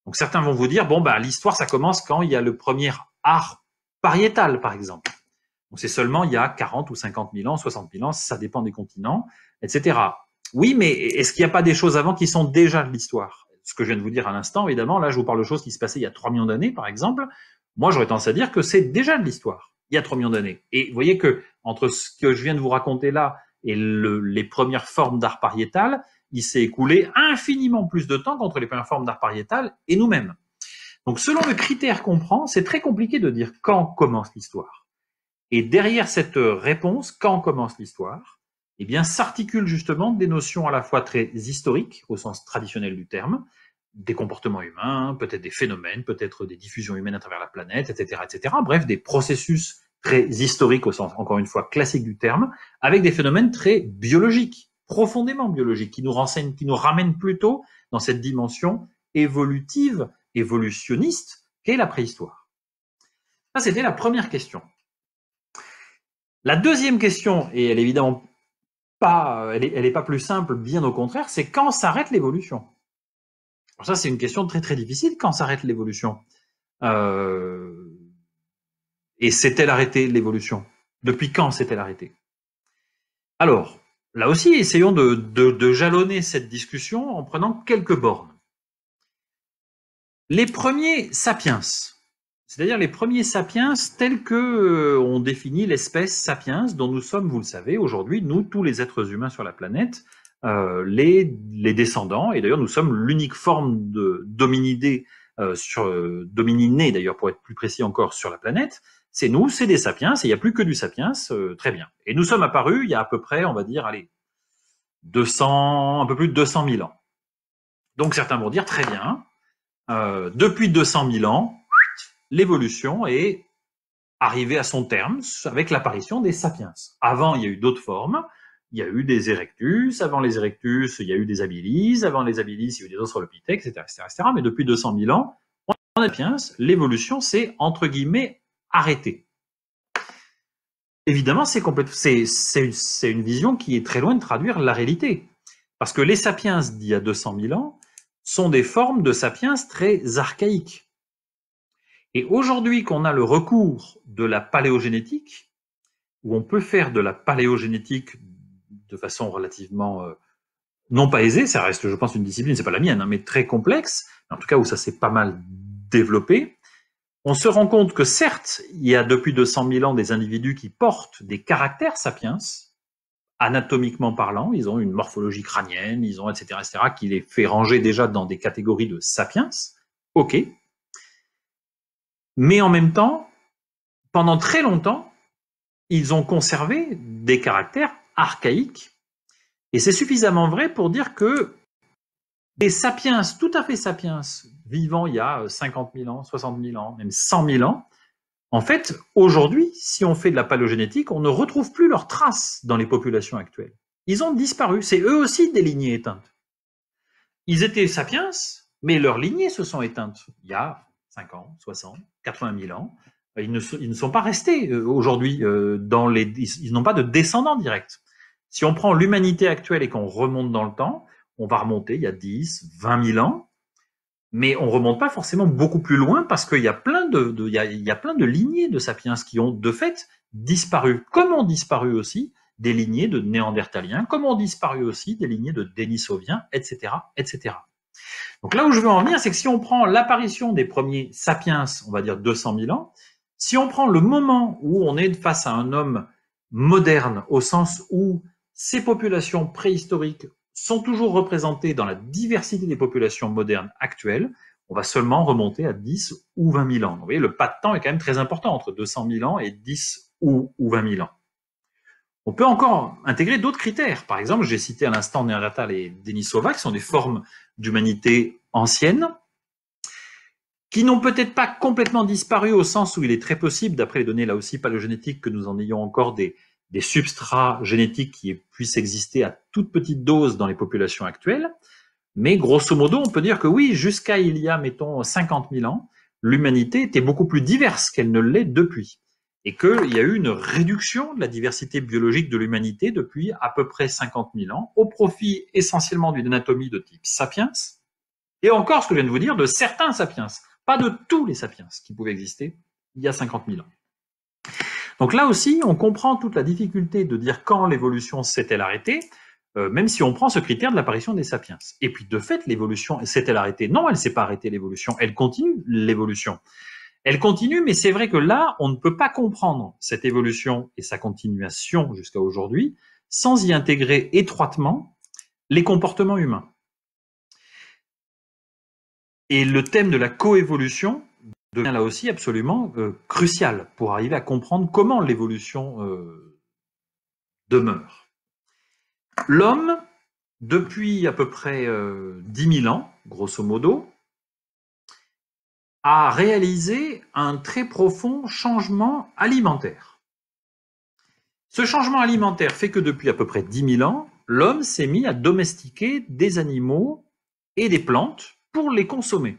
Donc certains vont vous dire, bon, bah, l'histoire, ça commence quand il y a le premier art pariétal, par exemple. Donc c'est seulement il y a 40 ou 50 000 ans, 60 000 ans, ça dépend des continents, etc. Oui, mais est-ce qu'il n'y a pas des choses avant qui sont déjà de l'histoire? Ce que je viens de vous dire à l'instant, évidemment, là, je vous parle de choses qui se passaient il y a 3 millions d'années, par exemple. Moi, j'aurais tendance à dire que c'est déjà de l'histoire, il y a 3 millions d'années. Et vous voyez que entre ce que je viens de vous raconter là et les premières formes d'art pariétal, il s'est écoulé infiniment plus de temps qu'entre les premières formes d'art pariétal et nous-mêmes. Donc, selon le critère qu'on prend, c'est très compliqué de dire quand commence l'histoire. Et derrière cette réponse, quand commence l'histoire, eh bien, s'articulent justement des notions à la fois très historiques, au sens traditionnel du terme, des comportements humains, peut-être des phénomènes, peut-être des diffusions humaines à travers la planète, etc., etc. Bref, des processus très historiques au sens, encore une fois, classique du terme, avec des phénomènes très biologiques, profondément biologiques, qui nous renseignent, qui nous ramènent plutôt dans cette dimension évolutive, évolutionniste, qu'est la préhistoire. Ça, c'était la première question. La deuxième question, et elle est évidemment pas, elle est pas plus simple, bien au contraire, c'est quand s'arrête l'évolution. Alors ça, c'est une question très très difficile. Quand s'arrête l'évolution et s'est-elle arrêtée l'évolution? Depuis quand s'est-elle arrêtée? Alors, là aussi, essayons de jalonner cette discussion en prenant quelques bornes. Les premiers sapiens, c'est-à-dire les premiers sapiens tels que on définit l'espèce sapiens dont nous sommes, vous le savez, aujourd'hui, nous, tous les êtres humains sur la planète, les descendants, et d'ailleurs nous sommes l'unique forme de dominidés, domininés d'ailleurs pour être plus précis encore sur la planète, c'est nous, c'est des sapiens, et il n'y a plus que du sapiens, très bien. Et nous sommes apparus il y a à peu près, on va dire, allez, 200, un peu plus de 200 000 ans. Donc certains vont dire, très bien, depuis 200 000 ans, l'évolution est arrivée à son terme avec l'apparition des sapiens. Avant, il y a eu d'autres formes. Il y a eu des erectus. Avant les erectus, il y a eu des habilis. Avant les habilis, il y a eu des australopithèques, etc., etc., etc. Mais depuis 200 000 ans, on a sapiens, l'évolution s'est, entre guillemets, arrêtée. Évidemment, c'est une vision qui est très loin de traduire la réalité. Parce que les sapiens d'il y a 200 000 ans sont des formes de sapiens très archaïques. Et aujourd'hui qu'on a le recours de la paléogénétique, où on peut faire de la paléogénétique de façon relativement non pas aisée, ça reste, je pense, une discipline, c'est pas la mienne, hein, mais très complexe, en tout cas où ça s'est pas mal développé, on se rend compte que certes, il y a depuis 200 000 ans des individus qui portent des caractères sapiens, anatomiquement parlant, ils ont une morphologie crânienne, ils ont etc., qui les fait ranger déjà dans des catégories de sapiens, ok. Mais en même temps, pendant très longtemps, ils ont conservé des caractères archaïques. Et c'est suffisamment vrai pour dire que des sapiens, tout à fait sapiens, vivant il y a 50 000 ans, 60 000 ans, même 100 000 ans, en fait, aujourd'hui, si on fait de la paléogénétique, on ne retrouve plus leurs traces dans les populations actuelles. Ils ont disparu. C'est eux aussi des lignées éteintes. Ils étaient sapiens, mais leurs lignées se sont éteintes il y a 50, 60, 80 000 ans. Ils ne sont pas restés aujourd'hui ils n'ont pas de descendants directs. Si on prend l'humanité actuelle et qu'on remonte dans le temps, on va remonter il y a 10, 20 000 ans, mais on remonte pas forcément beaucoup plus loin parce qu'il y a plein de lignées de sapiens qui ont de fait disparu, comme ont disparu aussi des lignées de néandertaliens, comme ont disparu aussi des lignées de dénisoviens, etc., etc. Donc là où je veux en venir, c'est que si on prend l'apparition des premiers sapiens, on va dire 200 000 ans, si on prend le moment où on est face à un homme moderne, au sens où ces populations préhistoriques sont toujours représentés dans la diversité des populations modernes actuelles, on va seulement remonter à 10 ou 20 000 ans. Vous voyez, le pas de temps est quand même très important entre 200 000 ans et 10 ou 20 000 ans. On peut encore intégrer d'autres critères. Par exemple, j'ai cité à l'instant Néandertal et Denisova, qui sont des formes d'humanité anciennes, qui n'ont peut-être pas complètement disparu au sens où il est très possible, d'après les données là aussi palégénétiques, que nous en ayons encore des substrats génétiques qui puissent exister à toute petite dose dans les populations actuelles. Mais grosso modo, on peut dire que oui, jusqu'à il y a, mettons, 50 000 ans, l'humanité était beaucoup plus diverse qu'elle ne l'est depuis. Et qu'il y a eu une réduction de la diversité biologique de l'humanité depuis à peu près 50 000 ans, au profit essentiellement d'une anatomie de type sapiens, et encore, ce que je viens de vous dire, de certains sapiens, pas de tous les sapiens qui pouvaient exister il y a 50 000 ans. Donc là aussi, on comprend toute la difficulté de dire quand l'évolution s'est-elle arrêtée, même si on prend ce critère de l'apparition des sapiens. Et puis de fait, l'évolution s'est-elle arrêtée? Non, elle ne s'est pas arrêtée, l'évolution. Elle continue, l'évolution. Elle continue, mais c'est vrai que là, on ne peut pas comprendre cette évolution et sa continuation jusqu'à aujourd'hui sans y intégrer étroitement les comportements humains. Et le thème de la coévolution devient là aussi absolument crucial pour arriver à comprendre comment l'évolution demeure. L'homme, depuis à peu près 10 000 ans, grosso modo, a réalisé un très profond changement alimentaire. Ce changement alimentaire fait que depuis à peu près 10 000 ans, l'homme s'est mis à domestiquer des animaux et des plantes pour les consommer.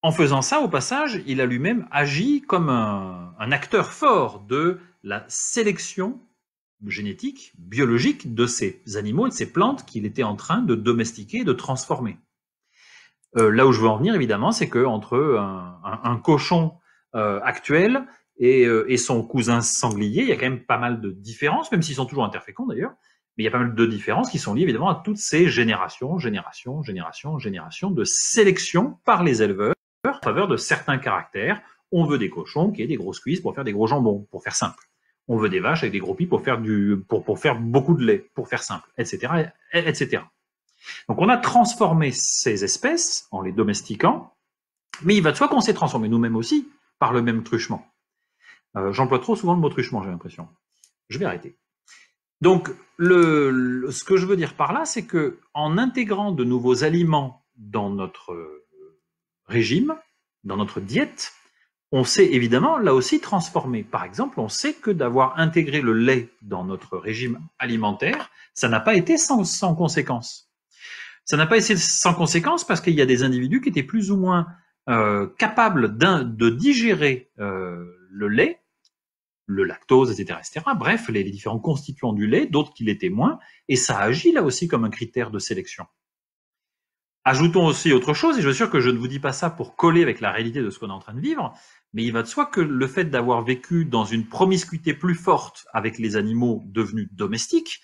En faisant ça, au passage, il a lui-même agi comme un acteur fort de la sélection génétique, biologique de ces animaux et de ces plantes qu'il était en train de domestiquer et de transformer. Là où je veux en venir, évidemment, c'est qu'entre un cochon actuel et son cousin sanglier, il y a quand même pas mal de différences, même s'ils sont toujours interféconds d'ailleurs, mais il y a pas mal de différences qui sont liées évidemment à toutes ces générations de sélection par les éleveurs en faveur de certains caractères. On veut des cochons qui aient des grosses cuisses pour faire des gros jambons, pour faire simple. On veut des vaches avec des gros pieds pour faire beaucoup de lait, pour faire simple, etc., etc. Donc on a transformé ces espèces en les domestiquant, mais il va de soi qu'on s'est transformé nous-mêmes aussi par le même truchement. J'emploie trop souvent le mot truchement, j'ai l'impression. Je vais arrêter. Donc ce que je veux dire par là, c'est que en intégrant de nouveaux aliments dans notre régime, dans notre diète, on s'est évidemment là aussi transformé. Par exemple, on sait que d'avoir intégré le lait dans notre régime alimentaire, ça n'a pas été sans conséquence. Ça n'a pas été sans conséquence parce qu'il y a des individus qui étaient plus ou moins capables de digérer le lait, le lactose, etc., etc. Bref, les différents constituants du lait, d'autres qui l'étaient moins, et ça agit là aussi comme un critère de sélection. Ajoutons aussi autre chose, et je suis sûr que je ne vous dis pas ça pour coller avec la réalité de ce qu'on est en train de vivre, mais il va de soi que le fait d'avoir vécu dans une promiscuité plus forte avec les animaux devenus domestiques,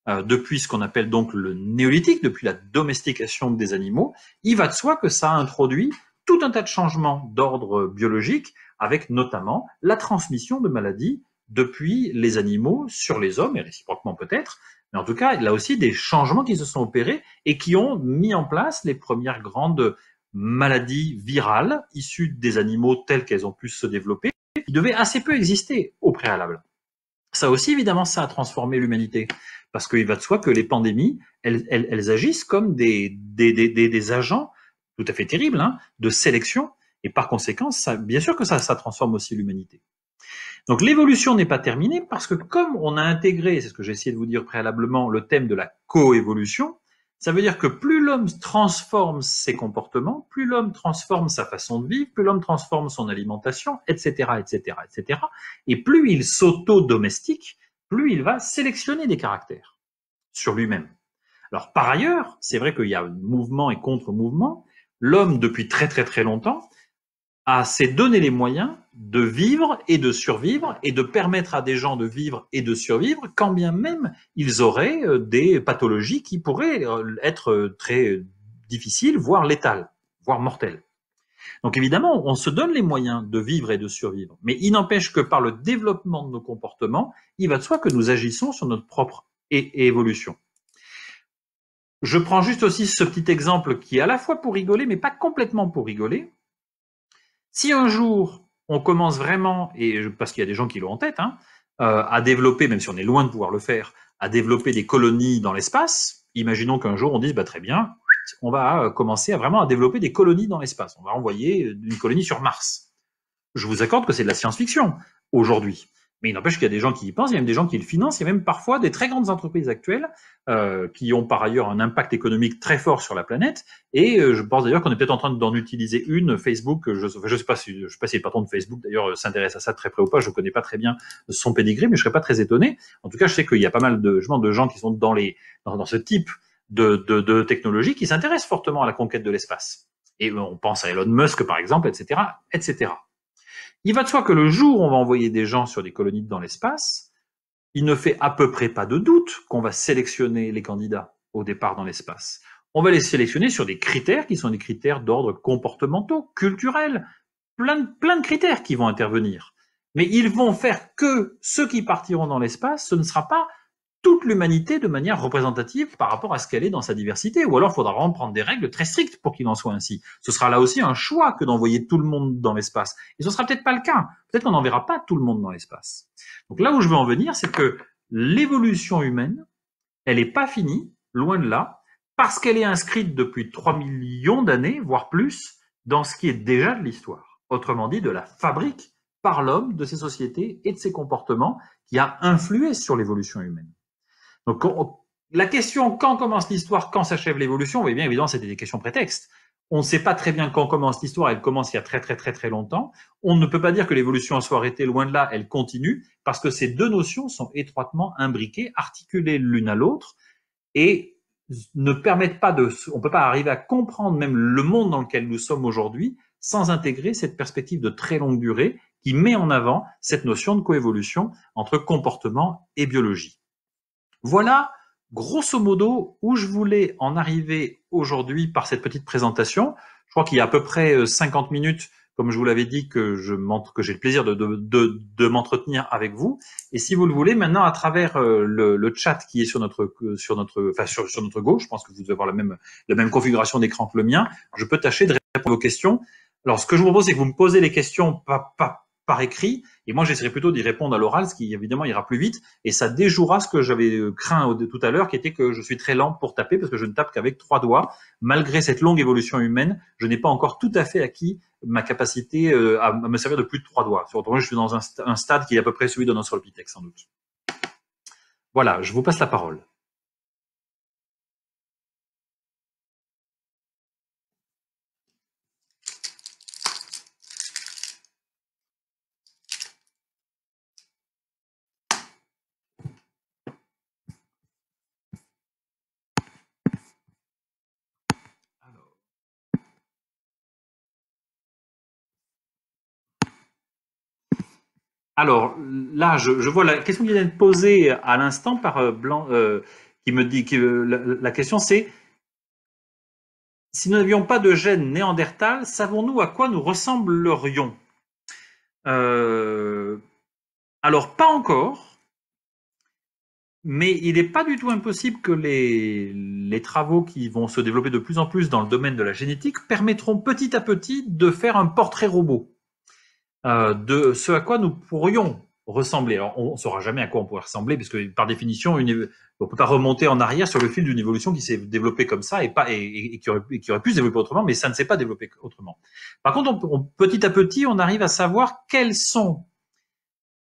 depuis ce qu'on appelle donc le néolithique, depuis la domestication des animaux, il va de soi que ça a introduit tout un tas de changements d'ordre biologique, avec notamment la transmission de maladies depuis les animaux sur les hommes, et réciproquement peut-être, mais en tout cas, là aussi, des changements qui se sont opérés et qui ont mis en place les premières grandes maladies virales issues des animaux telles qu'elles ont pu se développer, qui devaient assez peu exister au préalable. Ça aussi, évidemment, ça a transformé l'humanité, parce qu'il va de soi que les pandémies, elles agissent comme des agents tout à fait terribles de sélection, et par conséquent, bien sûr que ça transforme aussi l'humanité. Donc l'évolution n'est pas terminée parce que comme on a intégré, c'est ce que j'ai essayé de vous dire préalablement, le thème de la coévolution, ça veut dire que plus l'homme transforme ses comportements, plus l'homme transforme sa façon de vivre, plus l'homme transforme son alimentation, etc., etc., etc., et plus il s'auto-domestique, plus il va sélectionner des caractères sur lui-même. Alors par ailleurs, c'est vrai qu'il y a mouvement et contre-mouvement. L'homme, depuis très très très longtemps, s'est donné les moyens de vivre et de survivre et de permettre à des gens de vivre et de survivre quand bien même ils auraient des pathologies qui pourraient être très difficiles, voire létales, voire mortelles. Donc évidemment, on se donne les moyens de vivre et de survivre, mais il n'empêche que par le développement de nos comportements, il va de soi que nous agissons sur notre propre et évolution. Je prends juste aussi ce petit exemple qui est à la fois pour rigoler, mais pas complètement pour rigoler. Si un jour, on commence vraiment, et parce qu'il y a des gens qui l'ont en tête, à développer, même si on est loin de pouvoir le faire, à développer des colonies dans l'espace, imaginons qu'un jour on dise, bah, très bien, on va commencer à développer des colonies dans l'espace. On va envoyer une colonie sur Mars. Je vous accorde que c'est de la science-fiction aujourd'hui. Mais il n'empêche qu'il y a des gens qui y pensent, il y a même des gens qui le financent, il y a même parfois des très grandes entreprises actuelles qui ont par ailleurs un impact économique très fort sur la planète. Et je pense d'ailleurs qu'on est peut-être en train d'en utiliser une. Facebook, je sais pas si le patron de Facebook d'ailleurs s'intéresse à ça de très près ou pas. Je connais pas très bien son pédigré, mais je serais pas très étonné. En tout cas, je sais qu'il y a pas mal de gens qui sont dans ce type de technologie qui s'intéressent fortement à la conquête de l'espace. Et on pense à Elon Musk par exemple, etc., etc. Il va de soi que le jour où on va envoyer des gens sur des colonies dans l'espace, il ne fait à peu près pas de doute qu'on va sélectionner les candidats au départ dans l'espace. On va les sélectionner sur des critères qui sont des critères d'ordre comportementaux, culturels, plein de critères qui vont intervenir. Mais ils vont faire que ceux qui partiront dans l'espace, ce ne sera pas toute l'humanité de manière représentative par rapport à ce qu'elle est dans sa diversité. Ou alors, il faudra vraiment prendre des règles très strictes pour qu'il en soit ainsi. Ce sera là aussi un choix que d'envoyer tout le monde dans l'espace. Et ce sera peut-être pas le cas. Peut-être qu'on n'enverra pas tout le monde dans l'espace. Donc là où je veux en venir, c'est que l'évolution humaine, elle n'est pas finie, loin de là, parce qu'elle est inscrite depuis 3 millions d'années, voire plus, dans ce qui est déjà de l'histoire. Autrement dit, de la fabrique par l'homme de ses sociétés et de ses comportements qui a influé sur l'évolution humaine. Donc, la question quand commence l'histoire, quand s'achève l'évolution, vous voyez bien, évidemment, c'était des questions prétextes. On ne sait pas très bien quand commence l'histoire, elle commence il y a très longtemps. On ne peut pas dire que l'évolution soit arrêtée, loin de là, elle continue, parce que ces deux notions sont étroitement imbriquées, articulées l'une à l'autre, et ne permettent pas on ne peut pas arriver à comprendre même le monde dans lequel nous sommes aujourd'hui sans intégrer cette perspective de très longue durée qui met en avant cette notion de coévolution entre comportement et biologie. Voilà, grosso modo, où je voulais en arriver aujourd'hui par cette petite présentation. Je crois qu'il y a à peu près 50 minutes, comme je vous l'avais dit, que j'ai le plaisir de m'entretenir avec vous. Et si vous le voulez, maintenant, à travers le chat qui est sur notre gauche, je pense que vous devez avoir la même configuration d'écran que le mien, je peux tâcher de répondre aux questions. Alors, ce que je vous propose, c'est que vous me posez les questions par écrit, et moi j'essaierai plutôt d'y répondre à l'oral, ce qui évidemment ira plus vite, et ça déjouera ce que j'avais craint tout à l'heure, qui était que je suis très lent pour taper, parce que je ne tape qu'avec 3 doigts. Malgré cette longue évolution humaine, je n'ai pas encore tout à fait acquis ma capacité à me servir de plus de 3 doigts. Autrement, je suis dans un stade qui est à peu près celui d'un Australopithèque, sans doute. Voilà, je vous passe la parole. Alors là, je vois la question qui vient d'être posée à l'instant par Blanc, qui me dit que la question c'est: si nous n'avions pas de gènes néandertal, savons-nous à quoi nous ressemblerions? Alors pas encore, mais il n'est pas du tout impossible que les travaux qui vont se développer de plus en plus dans le domaine de la génétique permettront petit à petit de faire un portrait robot. De ce à quoi nous pourrions ressembler. Alors, on ne saura jamais à quoi on pourrait ressembler, parce que par définition, on ne peut pas remonter en arrière sur le fil d'une évolution qui s'est développée comme ça et qui aurait pu se développer autrement, mais ça ne s'est pas développé autrement. Par contre, petit à petit, on arrive à savoir quels sont,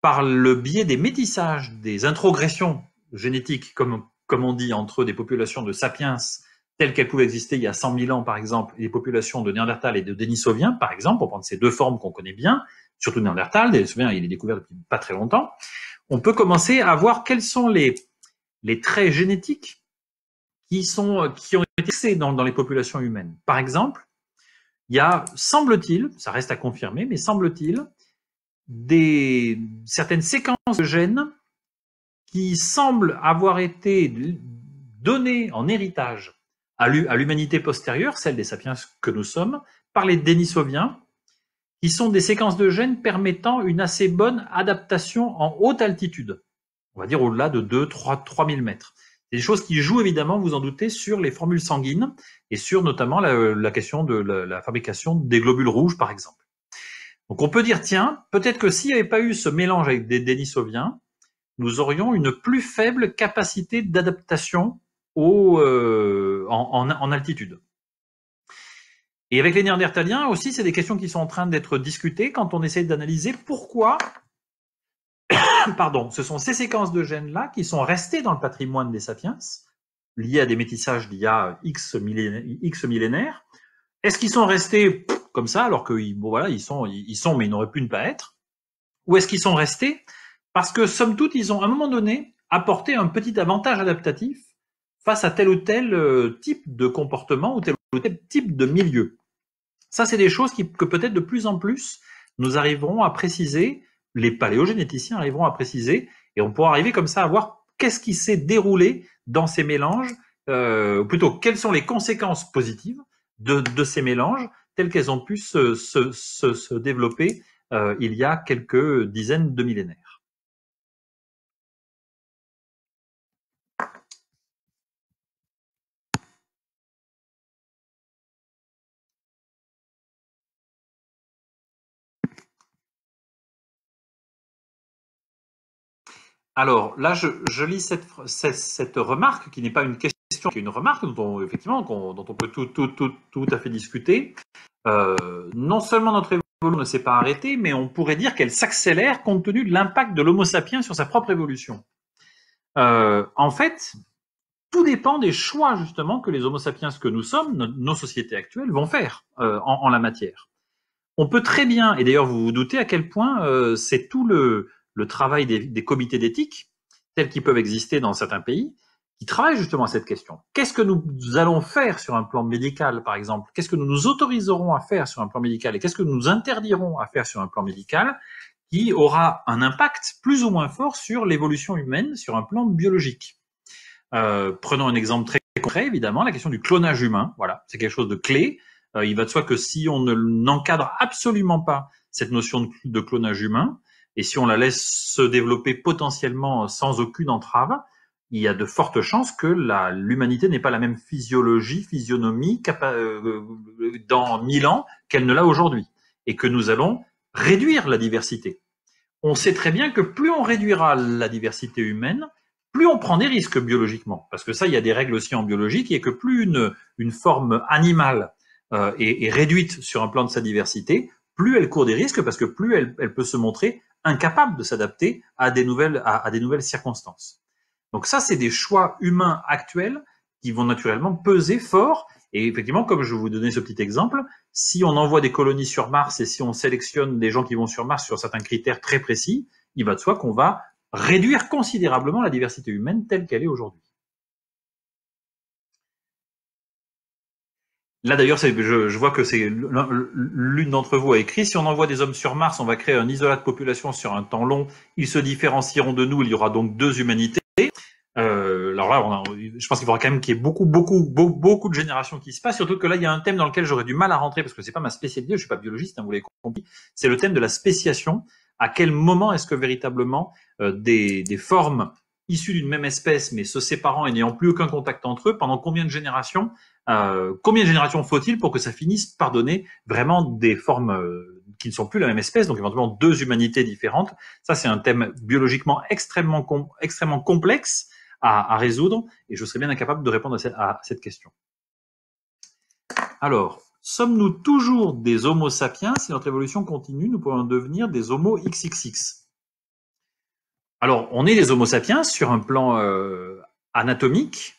par le biais des métissages, des introgressions génétiques, comme on dit, entre des populations de sapiens telles qu'elles pouvaient exister il y a 100 000 ans, par exemple, et les populations de Néandertal et de Denisoviens, par exemple, pour prendre ces deux formes qu'on connaît bien, surtout Néandertal, Denisovien, il est découvert depuis pas très longtemps, on peut commencer à voir quels sont les traits génétiques qui ont été fixés dans les populations humaines. Par exemple, il y a, semble-t-il, ça reste à confirmer, mais semble-t-il, certaines séquences de gènes qui semblent avoir été données en héritage à l'humanité postérieure, celle des sapiens que nous sommes, par les Denisoviens, qui sont des séquences de gènes permettant une assez bonne adaptation en haute altitude. on va dire au-delà de 3 000 mètres. C'est des choses qui jouent évidemment, vous en doutez, sur les formules sanguines et sur notamment la question de la fabrication des globules rouges, par exemple. Donc on peut dire, tiens, peut-être que s'il n'y avait pas eu ce mélange avec des Denisoviens, nous aurions une plus faible capacité d'adaptation en altitude. Et avec les Néandertaliens aussi, c'est des questions qui sont en train d'être discutées quand on essaie d'analyser pourquoi ce sont ces séquences de gènes-là qui sont restées dans le patrimoine des sapiens, liées à des métissages d'il y a X millénaires. Est-ce qu'ils sont restés comme ça, alors que bon, voilà, ils sont, mais ils n'auraient pu ne pas être? Ou est-ce qu'ils sont restés parce que, somme toute, ils ont à un moment donné apporté un petit avantage adaptatif face à tel ou tel type de comportement ou tel type de milieu? Ça, c'est des choses que peut-être de plus en plus nous arriverons à préciser, les paléogénéticiens arriveront à préciser, et on pourra arriver comme ça à voir qu'est-ce qui s'est déroulé dans ces mélanges, plutôt quelles sont les conséquences positives de ces mélanges telles qu'elles ont pu se développer il y a quelques dizaines de millénaires. Alors là, je lis cette remarque qui n'est pas une question, qui est une remarque dont on peut tout à fait discuter. Non seulement notre évolution ne s'est pas arrêtée, mais on pourrait dire qu'elle s'accélère compte tenu de l'impact de l'Homo sapiens sur sa propre évolution. En fait, tout dépend des choix justement que les Homo sapiens que nous sommes, nos sociétés actuelles, vont faire en la matière. On peut très bien, et d'ailleurs vous vous doutez à quel point c'est tout le travail des comités d'éthique, tels qu'ils peuvent exister dans certains pays, qui travaillent justement à cette question. Qu'est-ce que nous allons faire sur un plan médical, par exemple? Qu'est-ce que nous nous autoriserons à faire sur un plan médical? Et qu'est-ce que nous interdirons à faire sur un plan médical qui aura un impact plus ou moins fort sur l'évolution humaine, sur un plan biologique? Prenons un exemple très concret, évidemment, la question du clonage humain. Voilà, c'est quelque chose de clé. Il va de soi que si on n'encadre absolument pas cette notion de clonage humain, et si on la laisse se développer potentiellement sans aucune entrave, il y a de fortes chances que l'humanité n'ait pas la même physionomie dans 1000 ans qu'elle ne l'a aujourd'hui, et que nous allons réduire la diversité. On sait très bien que plus on réduira la diversité humaine, plus on prend des risques biologiquement, parce que ça, il y a des règles aussi en biologie, qui est que plus une forme animale est réduite sur un plan de sa diversité, plus elle court des risques, parce que plus elle peut se montrer incapable de s'adapter à des nouvelles circonstances. Donc ça, c'est des choix humains actuels qui vont naturellement peser fort. Et effectivement, comme je vais vous donner ce petit exemple, si on envoie des colonies sur Mars et si on sélectionne des gens qui vont sur Mars sur certains critères très précis, il va de soi qu'on va réduire considérablement la diversité humaine telle qu'elle est aujourd'hui. Là d'ailleurs, je vois que c'est l'une d'entre vous a écrit, si on envoie des hommes sur Mars, on va créer un isolat de population sur un temps long, ils se différencieront de nous, il y aura donc deux humanités. Alors là, je pense qu'il faudra quand même qu'il y ait beaucoup de générations qui se passent, surtout que là, il y a un thème dans lequel j'aurais du mal à rentrer, parce que c'est pas ma spécialité, je suis pas biologiste, hein, vous l'avez compris, c'est le thème de la spéciation. À quel moment est-ce que véritablement des formes issues d'une même espèce, mais se séparant et n'ayant plus aucun contact entre eux, pendant combien de générations faut-il pour que ça finisse par donner vraiment des formes qui ne sont plus la même espèce, donc éventuellement deux humanités différentes? Ça, c'est un thème biologiquement extrêmement complexe à résoudre, et je serais bien incapable de répondre à cette question. Alors, sommes-nous toujours des Homo sapiens? Si notre évolution continue, nous pourrions devenir des Homo XXX. Alors, on est des Homo sapiens sur un plan anatomique.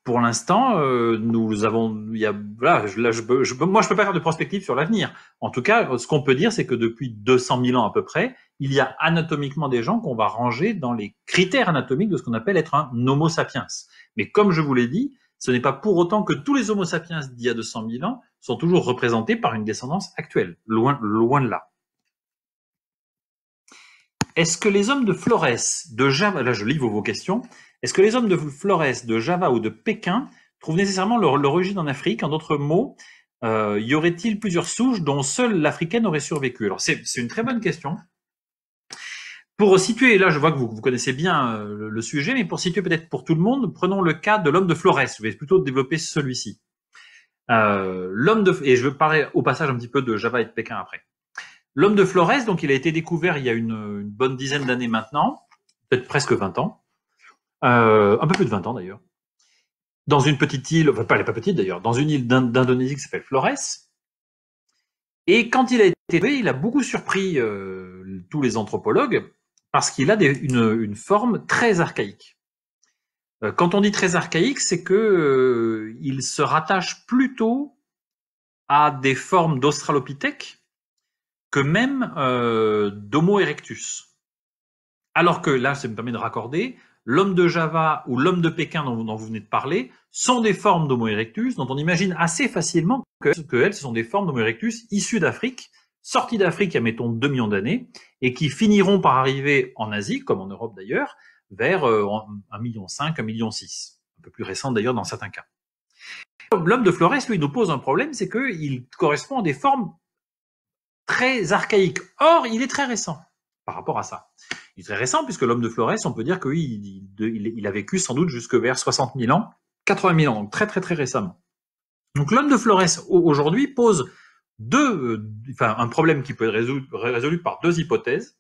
Pour l'instant, nous avons, moi, je peux pas faire de prospective sur l'avenir. En tout cas, ce qu'on peut dire, c'est que depuis 200 000 ans à peu près, il y a anatomiquement des gens qu'on va ranger dans les critères anatomiques de ce qu'on appelle être un Homo sapiens. Mais comme je vous l'ai dit, ce n'est pas pour autant que tous les Homo sapiens d'il y a 200 000 ans sont toujours représentés par une descendance actuelle. Loin de là. Est-ce que les hommes de Flores, de Java, là je lis vos questions, est-ce que les hommes de Flores, de Java ou de Pékin trouvent nécessairement leur origine en Afrique? En d'autres mots, y aurait-il plusieurs souches dont seule l'africaine aurait survécu? Alors c'est une très bonne question. Pour situer, là je vois que vous connaissez bien le sujet, mais pour situer peut-être pour tout le monde, prenons le cas de l'homme de Flores. Je vais plutôt développer celui-ci. Et je vais parler au passage un petit peu de Java et de Pékin après. L'homme de Flores, donc il a été découvert il y a une bonne dizaine d'années maintenant, peut-être presque 20 ans, un peu plus de 20 ans d'ailleurs, dans une petite île, enfin pas, elle n'est pas petite d'ailleurs, dans une île d'Indonésie qui s'appelle Flores. Et quand il a été trouvé, il a beaucoup surpris tous les anthropologues parce qu'il a une forme très archaïque. Quand on dit très archaïque, c'est que il se rattache plutôt à des formes d'Australopithèque que même d'Homo erectus. Alors que là, ça me permet de raccorder, l'homme de Java ou l'homme de Pékin dont vous venez de parler sont des formes d'Homo erectus dont on imagine assez facilement qu'elles, ce sont des formes d'Homo erectus issues d'Afrique, sorties d'Afrique il y a, mettons, 2 millions d'années, et qui finiront par arriver en Asie, comme en Europe d'ailleurs, vers 1,5 million, 1,6 million, un peu plus récent d'ailleurs dans certains cas. L'homme de Flores, lui, nous pose un problème, c'est qu'il correspond à des formes très archaïques. Or, il est très récent par rapport à ça. Il est très récent puisque l'homme de Flores, on peut dire qu'il a vécu sans doute jusque vers 60 000 ans, 80 000 ans, donc très très très récemment. Donc l'homme de Flores aujourd'hui pose un problème qui peut être résolu par deux hypothèses.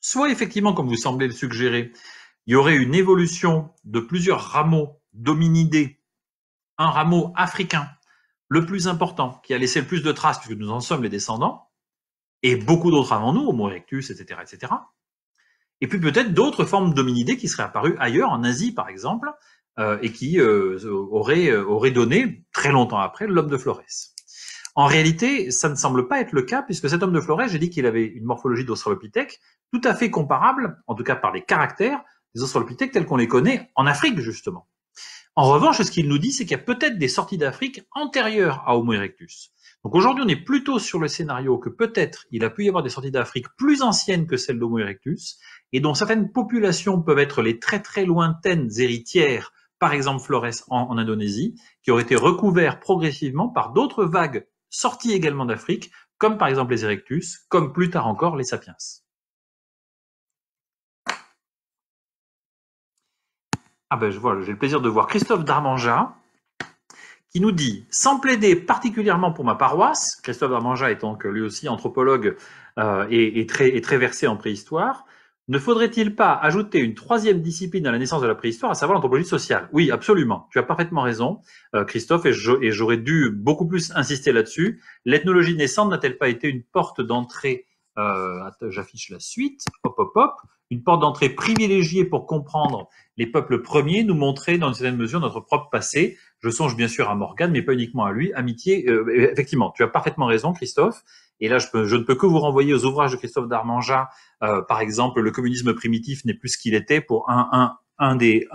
Soit effectivement, comme vous semblez le suggérer, il y aurait une évolution de plusieurs rameaux d'hominidés, un rameau africain, le plus important, qui a laissé le plus de traces puisque nous en sommes les descendants, et beaucoup d'autres avant nous, Homo erectus, etc., etc. Et puis peut-être d'autres formes d'hominidés qui seraient apparues ailleurs, en Asie par exemple, et qui auraient donné, très longtemps après, l'homme de Flores. En réalité, ça ne semble pas être le cas, puisque cet homme de Flores, j'ai dit qu'il avait une morphologie d'Australopithèque tout à fait comparable, en tout cas par les caractères, des Australopithèques tels qu'on les connaît en Afrique, justement. En revanche, ce qu'il nous dit, c'est qu'il y a peut-être des sorties d'Afrique antérieures à Homo erectus. Donc aujourd'hui, on est plutôt sur le scénario que peut-être il a pu y avoir des sorties d'Afrique plus anciennes que celles d'Homo erectus, et dont certaines populations peuvent être les très très lointaines héritières, par exemple Flores en Indonésie, qui auraient été recouverts progressivement par d'autres vagues sorties également d'Afrique, comme par exemple les erectus, comme plus tard encore les sapiens. Ah ben j'ai le plaisir de voir Christophe Darmanja, qui nous dit, sans plaider particulièrement pour ma paroisse, Christophe Darmanja étant que lui aussi anthropologue et très versé en préhistoire, ne faudrait-il pas ajouter une troisième discipline à la naissance de la préhistoire, à savoir l'anthropologie sociale? Oui, absolument. Tu as parfaitement raison, Christophe, et j'aurais dû beaucoup plus insister là-dessus. L'ethnologie naissante n'a-t-elle pas été une porte d'entrée j'affiche la suite, une porte d'entrée privilégiée pour comprendre les peuples premiers, nous montrer dans une certaine mesure notre propre passé. Je songe bien sûr à Morgane, mais pas uniquement à lui. Amitié, effectivement, tu as parfaitement raison, Christophe. Et là, je ne peux que vous renvoyer aux ouvrages de Christophe Darmanja. Par exemple, Le communisme primitif n'est plus ce qu'il était, pour un des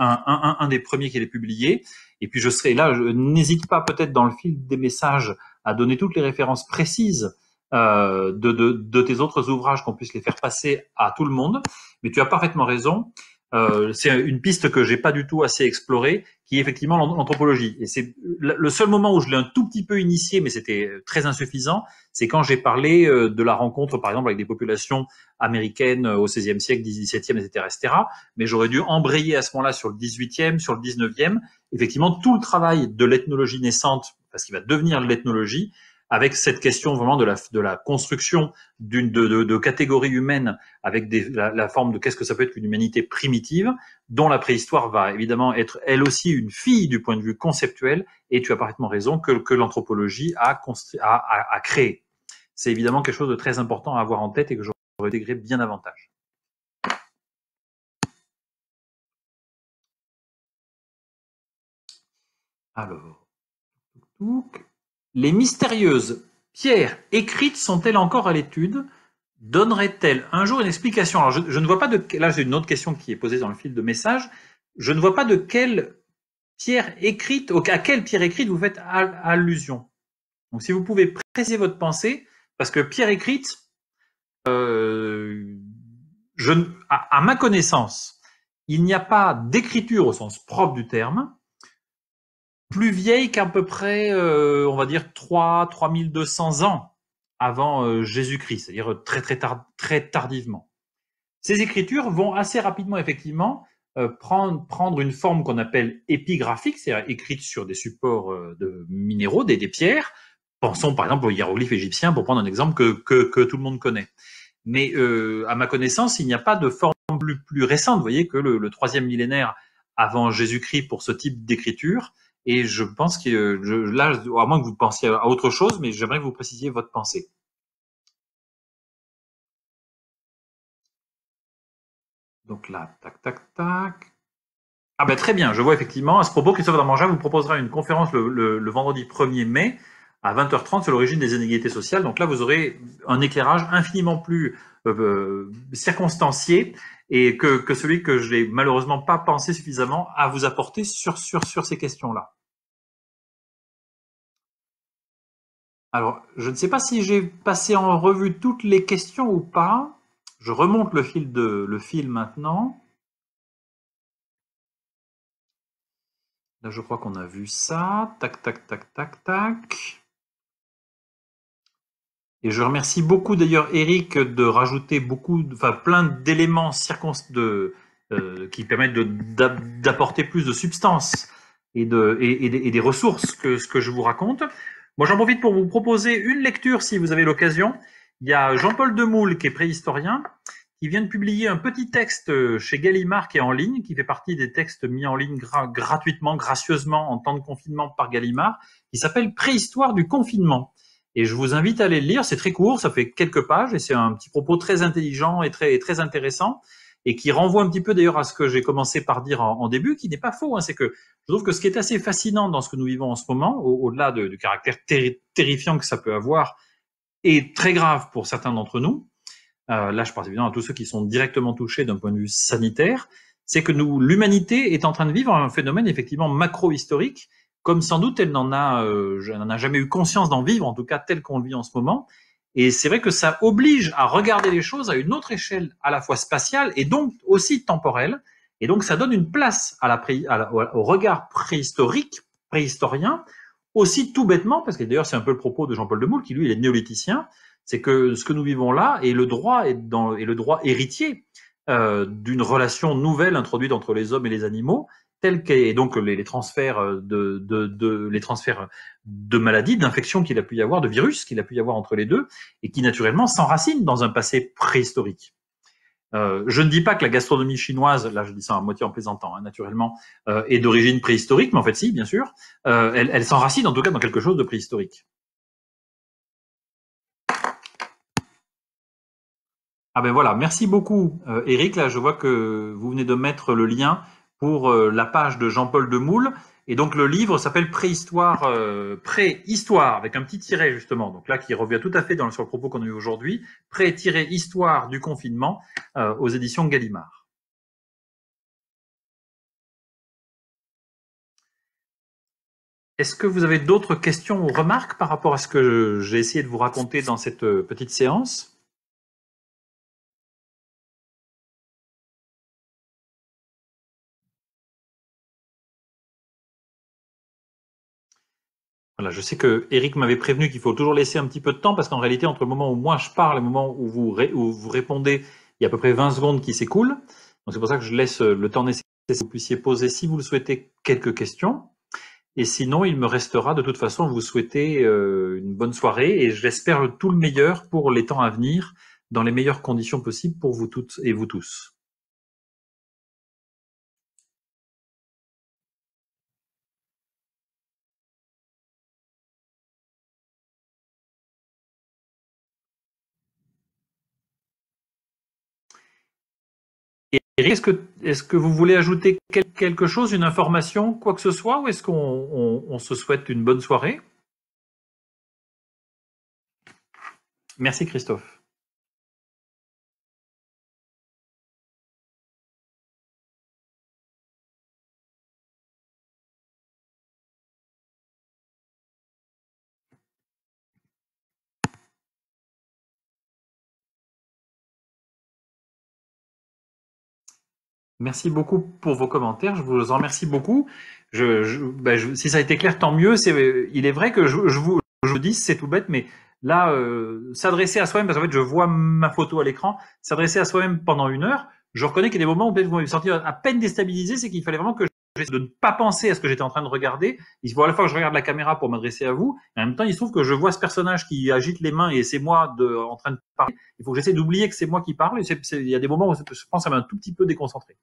premiers qu'il ait publié. Et puis je serai là, n'hésite pas peut-être dans le fil des messages à donner toutes les références précises de tes autres ouvrages, qu'on puisse les faire passer à tout le monde. Mais tu as parfaitement raison. C'est une piste que j'ai pas du tout assez explorée, qui est effectivement l'anthropologie. Et c'est le seul moment où je l'ai un tout petit peu initié, mais c'était très insuffisant, c'est quand j'ai parlé de la rencontre, par exemple, avec des populations américaines au XVIe siècle, XVIIe, etc., etc. Mais j'aurais dû embrayer à ce moment-là sur le XVIIIe, sur le XIXe. Effectivement, tout le travail de l'ethnologie naissante, parce qu'il va devenir l'ethnologie, avec cette question vraiment de la construction de catégories humaines avec la forme de qu'est-ce que ça peut être qu'une humanité primitive, dont la préhistoire va évidemment être elle aussi une fille du point de vue conceptuel, et tu as parfaitement raison que l'anthropologie a créé. C'est évidemment quelque chose de très important à avoir en tête et que j'aurais intégré bien davantage. Alors, les mystérieuses pierres écrites sont-elles encore à l'étude? Donnerait-elle un jour une explication? Alors, je ne vois pas de... Là, j'ai une autre question qui est posée dans le fil de message. Je ne vois pas de quelle pierre écrite, à quelle pierre écrite vous faites allusion. Donc, si vous pouvez préciser votre pensée, parce que pierre écrite, à ma connaissance, il n'y a pas d'écriture au sens propre du terme plus vieille qu'à peu près, on va dire 3200 ans avant Jésus-Christ, c'est-à-dire très tardivement. ces écritures vont assez rapidement, effectivement, prendre une forme qu'on appelle épigraphique, c'est-à-dire écrite sur des supports de minéraux, des pierres. Pensons par exemple aux hiéroglyphes égyptiens, pour prendre un exemple que tout le monde connaît. Mais à ma connaissance, il n'y a pas de forme plus récente. Vous voyez que le 3e millénaire avant Jésus-Christ pour ce type d'écriture. Et je pense que là, à moins que vous pensiez à autre chose, mais j'aimerais que vous précisiez votre pensée. Donc là, tac, tac, tac. Ah ben très bien, je vois effectivement. À ce propos, Christophe Darmangin vous proposera une conférence le vendredi 1er mai à 20h30 sur l'origine des inégalités sociales. Donc là, vous aurez un éclairage infiniment plus circonstancié et que celui que je n'ai malheureusement pas pensé suffisamment à vous apporter sur ces questions-là. Alors, je ne sais pas si j'ai passé en revue toutes les questions ou pas. Je remonte le fil maintenant. Là, je crois qu'on a vu ça. Tac, tac, tac, tac, tac. Et je remercie beaucoup d'ailleurs Eric de rajouter plein d'éléments qui permettent d'apporter plus de substance et des ressources que ce que je vous raconte. Moi, j'en profite pour vous proposer une lecture si vous avez l'occasion. Il y a Jean-Paul Demoule, qui est préhistorien, qui vient de publier un petit texte chez Gallimard qui est en ligne, qui fait partie des textes mis en ligne gratuitement, gracieusement, en temps de confinement par Gallimard, qui s'appelle Préhistoire du confinement. Et je vous invite à aller le lire, c'est très court, ça fait quelques pages, et c'est un petit propos très intelligent et très intéressant, et qui renvoie un petit peu d'ailleurs à ce que j'ai commencé par dire en début, qui n'est pas faux, hein, c'est que je trouve que ce qui est assez fascinant dans ce que nous vivons en ce moment, au-delà du caractère terrifiant que ça peut avoir, et très grave pour certains d'entre nous, là je pense évidemment à tous ceux qui sont directement touchés d'un point de vue sanitaire, c'est que l'humanité est en train de vivre un phénomène effectivement macro-historique, comme sans doute elle n'en a jamais eu conscience d'en vivre, en tout cas tel qu'on le vit en ce moment. Et c'est vrai que ça oblige à regarder les choses à une autre échelle, à la fois spatiale et donc aussi temporelle. Et donc ça donne une place au regard préhistorien, aussi tout bêtement, parce que d'ailleurs c'est un peu le propos de Jean-Paul Demoule, qui lui il est néolithicien, c'est que ce que nous vivons là est le droit héritier d'une relation nouvelle introduite entre les hommes et les animaux, et donc les transferts les transferts de maladies, d'infections qu'il a pu y avoir, de virus qu'il a pu y avoir entre les deux, et qui naturellement s'enracinent dans un passé préhistorique. Je ne dis pas que la gastronomie chinoise, là je dis ça à moitié en plaisantant, hein, naturellement, est d'origine préhistorique, mais en fait si, bien sûr, elle s'enracine en tout cas dans quelque chose de préhistorique. Ah ben voilà, merci beaucoup Eric, là je vois que vous venez de mettre le lien pour la page de Jean-Paul Demoule, et donc le livre s'appelle Préhistoire, avec un petit tiret justement, donc là qui revient tout à fait sur le propos qu'on a eu aujourd'hui, Histoire du confinement aux éditions Gallimard. Est-ce que vous avez d'autres questions ou remarques par rapport à ce que j'ai essayé de vous raconter dans cette petite séance ? Voilà, je sais que Eric m'avait prévenu qu'il faut toujours laisser un petit peu de temps parce qu'en réalité, entre le moment où moi je parle et le moment où vous répondez, il y a à peu près 20 secondes qui s'écoulent. Donc c'est pour ça que je laisse le temps nécessaire que vous puissiez poser, si vous le souhaitez, quelques questions. Et sinon, il me restera de toute façon vous souhaiter une bonne soirée et j'espère tout le meilleur pour les temps à venir dans les meilleures conditions possibles pour vous toutes et vous tous. Eric, est-ce que vous voulez ajouter quelque chose, une information, quoi que ce soit, ou est-ce qu'on se souhaite une bonne soirée? Merci Christophe. Merci beaucoup pour vos commentaires, je vous en remercie beaucoup. Si ça a été clair, tant mieux. Il est vrai que je vous dis, c'est tout bête, mais Là, s'adresser à soi-même, parce qu'en fait, je vois ma photo à l'écran, s'adresser à soi-même pendant 1 heure, je reconnais qu'il y a des moments où peut-être vous m'avez senti à peine déstabilisé, c'est qu'il fallait vraiment que j'essaie de ne pas penser à ce que j'étais en train de regarder. Il faut à la fois que je regarde la caméra pour m'adresser à vous, et en même temps, il se trouve que je vois ce personnage qui agite les mains et c'est moi en train de parler. Il faut que j'essaie d'oublier que c'est moi qui parle, et il y a des moments où je pense que ça m'a un tout petit peu déconcentré.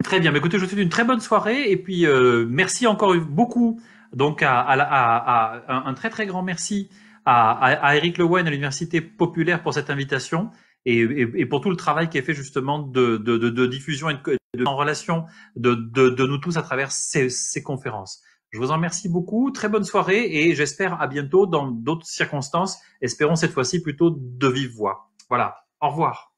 Très bien. Mais écoutez, je vous souhaite une très bonne soirée et puis merci encore beaucoup. Donc un très très grand merci à Eric Lewen à l'Université populaire pour cette invitation et pour tout le travail qui est fait justement de diffusion et en relation de nous tous à travers ces conférences. Je vous en remercie beaucoup. Très bonne soirée et j'espère à bientôt dans d'autres circonstances. Espérons cette fois-ci plutôt de vive voix. Voilà. Au revoir.